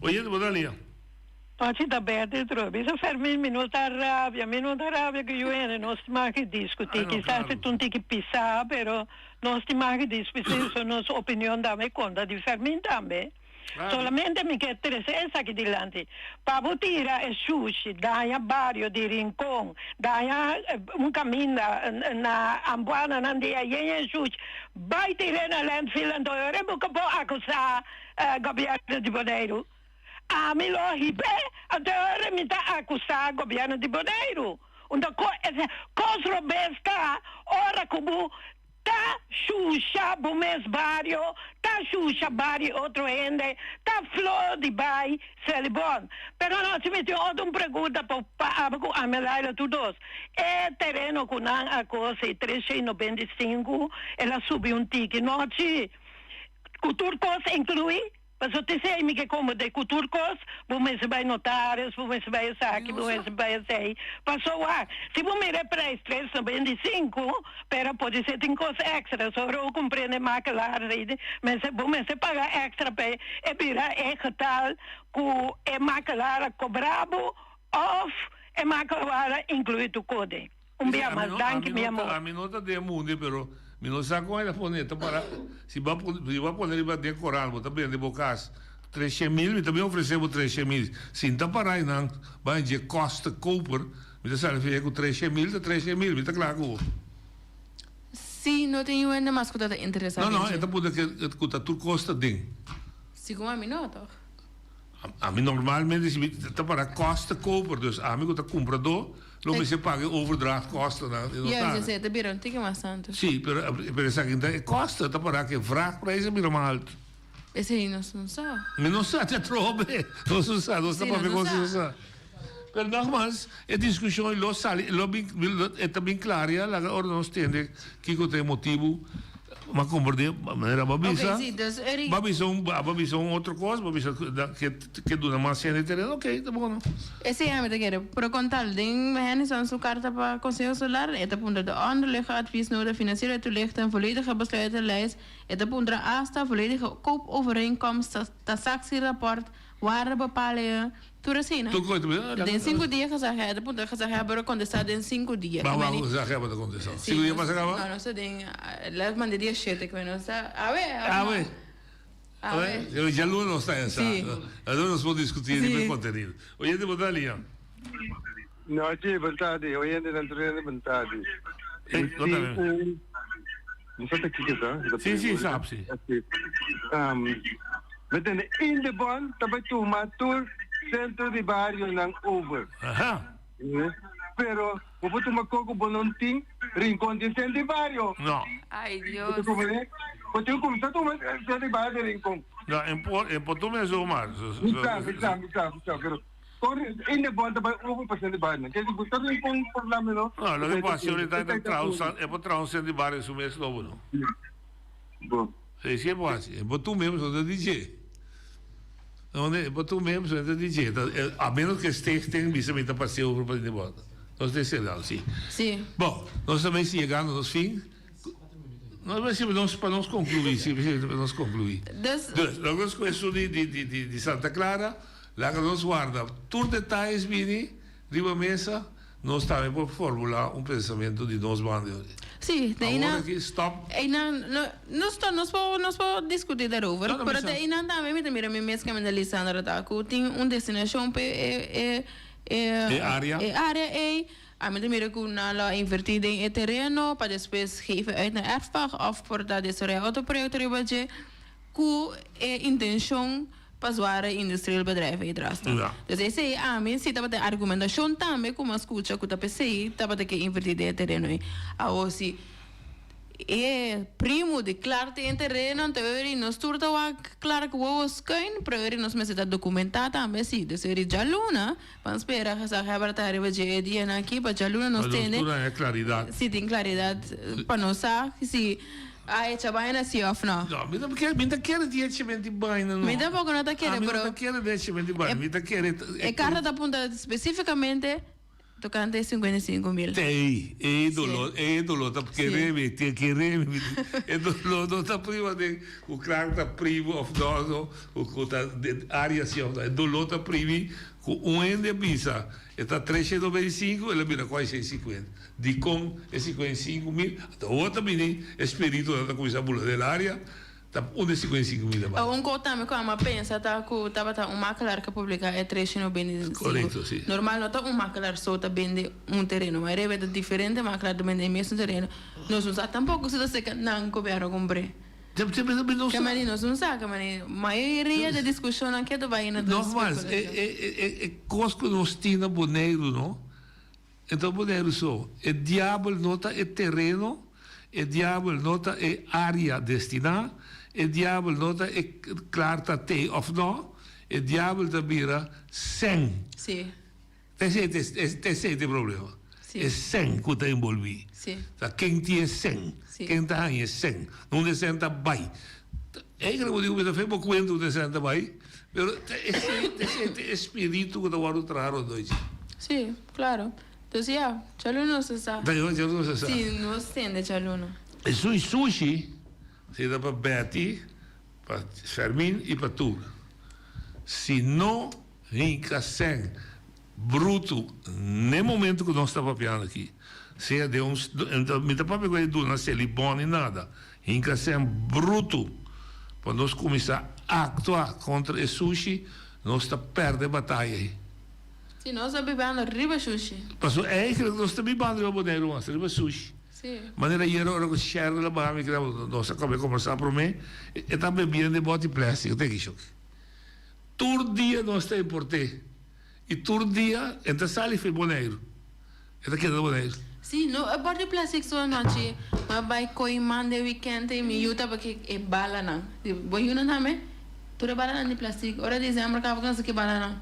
Oye, Bodalia. Oggi da berde trovi, se fermi minuta rabbia che io non stiamo che discutere, chissà se tu ti pissa, però non stiamo che discutere, sono opinione da me conta di fermi tambe. Solamente me queda 300 aqui delante. Para tirar o sushi, daí barrio de Rincón, daí caminho na Ambuana, na dia e sushi, vai tirar na landfill, então eu não vou acusar o governo de Bonaire. A mim lo hipe, então eu me acusar o governo de Bonaire. Então, coisa besta, ora como tá Xuxa, Bumes Barrio, tá Xuxa Barrio, outro ende, tá Flor de Bai, Celibon. Pero não, se me tem outra pergunta para a Melaila todos. É terreno com a coisa 395, ela subiu tique, não se culturcos inclui? Mas eu te sei que como de culturcos, você vai notários, você vai saque, você vai sei. Passou lá. Se você me preço 395, pero pode ser tem coisa extra, só eu compreendo mais claro, mas você paga extra para virar tal que é mais claro cobrado, ou é mais claro incluído code. Dia mais, danke, meu amor. A minota de mundo, pero mi non sa come la poneta para si va a poner a decorar, vou também de bocas 300.000, mi também oferecemos 300.000. Sim, tá para aí não, vai de costa koper, mi tá sabe que com 300.000, mi tá claro. Sim, não tenho ainda mais coisa interessante. Não, é tá puta que custa tudo costa ding. Segundo a minota. A mim normalmente se tá para costa koper, dus a mim que tá comprador lo me se paga overdraft costa na ja, ze te biron ticket mais santo. Sì, per essa che costa tá para que vraagprijzen meer alto. Esse aí não sa. Mas não sa te trobe. Não sa, não sa para ver como sa. Pero nogmaals, a discussão lo sali, lo é também clara, lá agora nós entende que tem motivo. Mas compreende, maneira babisa. Babisa outra coisa, babisa que dura mais cena de terreno, ok, tá bom. Esse é a minha Por contar, den hennis sua carta para conselho solar, é punto de onderliggen advies nodig financieren toelichten en volledige besluitenlijst, é punto hasta volledige koopovereenkomst, taxatierapport, waardebepalingen, toerusting. Den 5 dias gezegd hebben, punto gezegd hebben, contestar in 5 dias. Maar waarom gezegd hebben de contestar? 5 dias mas acaba? Não, não ding, las mandaria shit, que não está. A ver. Eu já não está essa. Agora nós vamos discutir de conteúdo. Hoje de botar ali. Não, sim, verdade. Hoje de natureza verdade. Não sei o que é, tá? Sim, sabe, sim. Met een in de bon, daarbij toe, maar tour centro de barrio ng over. Aha. Pero, pupunta tu magkoko bononting, rincon din centro de barrio. No. Ay, Dios. Pati yung kumisa tu centro de barrio rincon. No, en Potume es Omar. Bisa. Pero, in de bon, daarbij over pa centro de barrio. Kasi gusto rin kung problema, no? No, lo que pasa ahorita é por trouxe centro de barrio su mês novo, no? Bom. Sì, può essere. Ma tu mesmo sono DJ. Ma tu mesmo sono DJ. A meno che tenha bisogno passare over para de volta. Nós descemos, sim. Sim. Bom, nós também chegando nos fins. Nós vamos para nós concluir, sim, para nós concluir. Nós começamos de Santa Clara, lá que nós guarda todos os detalhes, vini, riba mesa, nós também por formular pensamento de nós bandos. Sim, stop. Nós podemos discutir daarover. Pero de ina também me mira me mesmo que me Lisandra tá com tem destinação área a me mira com na invertida em terreno para depois geven uit naar erfpacht of por dat is er auto project ribaje com intenção para zoar industrial bedrijven hidrasta. Dus esse é a mim se tava de argumentação também como escuta com a PC tava de que invertida em terreno a osi é primo de claro tem terreno então ele nos turta a claro que o scan para ele nos meseta documentar também sim de ser já luna vamos esperar que essa rebarta arriba de dia aqui para já luna nos tem é claridade sim tem claridade para nós se ai chabaina si of no mi da quer diretamente baina no mi da pouco não tá querendo mi da quer diretamente baina mi da quer é carta da punta especificamente tocante 55.000. É dolor, tá querendo, é dolor, tá prima de o crack tá primo of nós, o tá área assim, é dolor tá primi com ende pisa, tá 395, ele vira quase 650. De com é 55.000, a outra menina espírito da coisa bula da área, onde 55 mil vai. Um conta me como pensa tá que tava um maquilar que publica é trecho no bem. Correto, sim. Normal não tá um maquilar só tá vende terreno, mas é diferente maquilar de vende mesmo terreno. Nós não sabe tampouco se você que não coberto comprar. Que mas nós não sabe, mas maioria da discussão aqui do vai na normal, é cosco nós tinha boneiro, não? Então boneiro só, é diabo nota é terreno, é diabo nota é área destinada, é diabo nota é claro tá te of não, é diabo da bira sem. Sim. Esse é o problema. É sem que está envolvido. Sim. Quem tinha sem, quem está em sem, não descenta bem. É que eu digo que foi pouco quando descenta bem, mas esse espírito que eu vou trazer hoje. Sim, claro. Então, já, chaluno se sabe. Sim, não entende chaluno. E sushi, se dá para Betty, para Fermin e para tu. Se não, rica sem. Bruto, no momento que nós estamos papiando aqui, se é de uns, então, me dá para pegar do não ser bom nem nada, ainda ser bruto, para nós começar a actuar contra o sushi, nós estamos perdendo a batalha aí. Sim, nós estamos bebendo riba sushi. Passou, é que nós estamos bebendo riba boneiro, riba sushi. Sim. Maneira aí era o share da barra que nós acabamos de conversar para mim, e está bebendo de bote plástico, tem que choque. Todo dia nós estamos importando. E todo dia, entra sala e foi boneiro. É daqui do boneiro. Sim, não, a bordo de plástico só noite. Mas vai coimar de weekend e me ajuda porque é bala não. Bom, eu não também. Tudo bala de plástico. Ora dezembro, acaba com que bala não.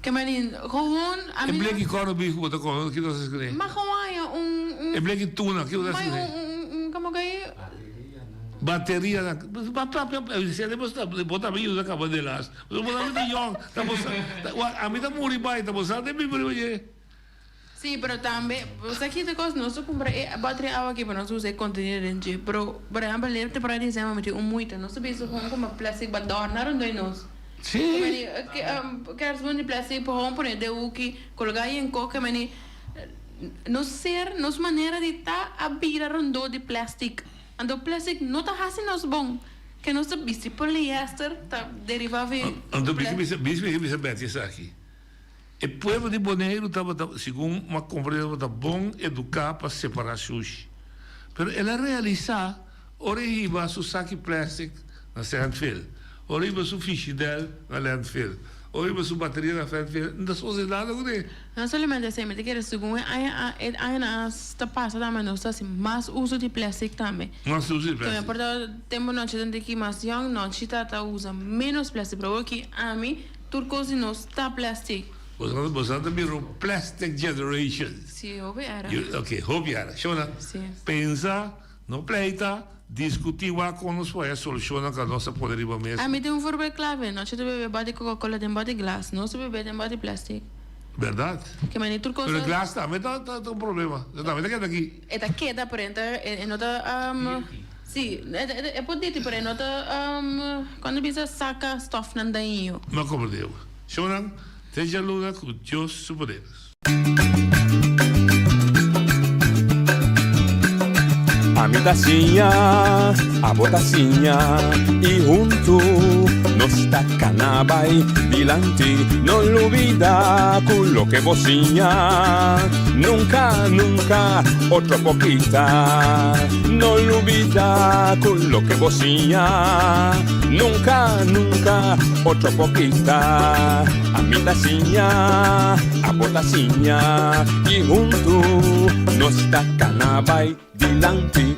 Que manin, gewoon... É bleek que coro bicho botar com que nós escrevemos. Mas gewoon é bleek tuna que nós escrevemos. Como que bateria se botar meio da cama de las botar de young a mim tá muri bai tá botando de mim por sim, pero também você aqui tem coisa não só comprar a bateria água aqui para nós usar contenedor pero por exemplo lembra para dizer mas muito não sabia isso como plástico para adornar onde nós sim que as de plástico para romper de o que colocar em coca mas não ser nos maneira de tá a virar rondo de plástico. Ando plástico não está fazendo bom, que não se viste poliéster está derivado. Ando bicho bete isso aqui. O povo de Boneiro estava segundo uma compreensão estava bom educar para separar sushi, pero ela realizar oriba su saque plástico na landfill, oriba su fichidel na landfill. Oriba su bateria na landfill, não faz nada com ele. Não somente assim, mas que era segundo a está passando também não está assim mais uso de plástico também. Mais uso de plástico. Então, portanto, temos noite de que mais young noite tá usa menos plástico, porque a mim turcos não está plástico. Você também o plastic generation. Sim, obviara. Ok, obviara. Shona. Sim. Pensa, não pleita, discutir com nós foi a solução que nós poderíamos mesmo. A mim tem forma clave, não se bebe bate Coca-Cola tem bate glass, não se bebe tem bate plástico. Verdade? Que mani turcos. Pero o glass também tá um problema. Também tá aqui. Eta queda por entra e nota sim, é pode por nota quando bisa saca stuff nan dainho. Mas como Deus. Shona, seja luna com Deus superpoderes. A mitacinha, a botacinha e junto nos tacanabay dilante no olvida quello que vocinha nunca, nunca otro poquita no olvida quello que vocinha nunca, nunca otro poquita a mitacinha, a botacinha y junto nos tacanabay dilante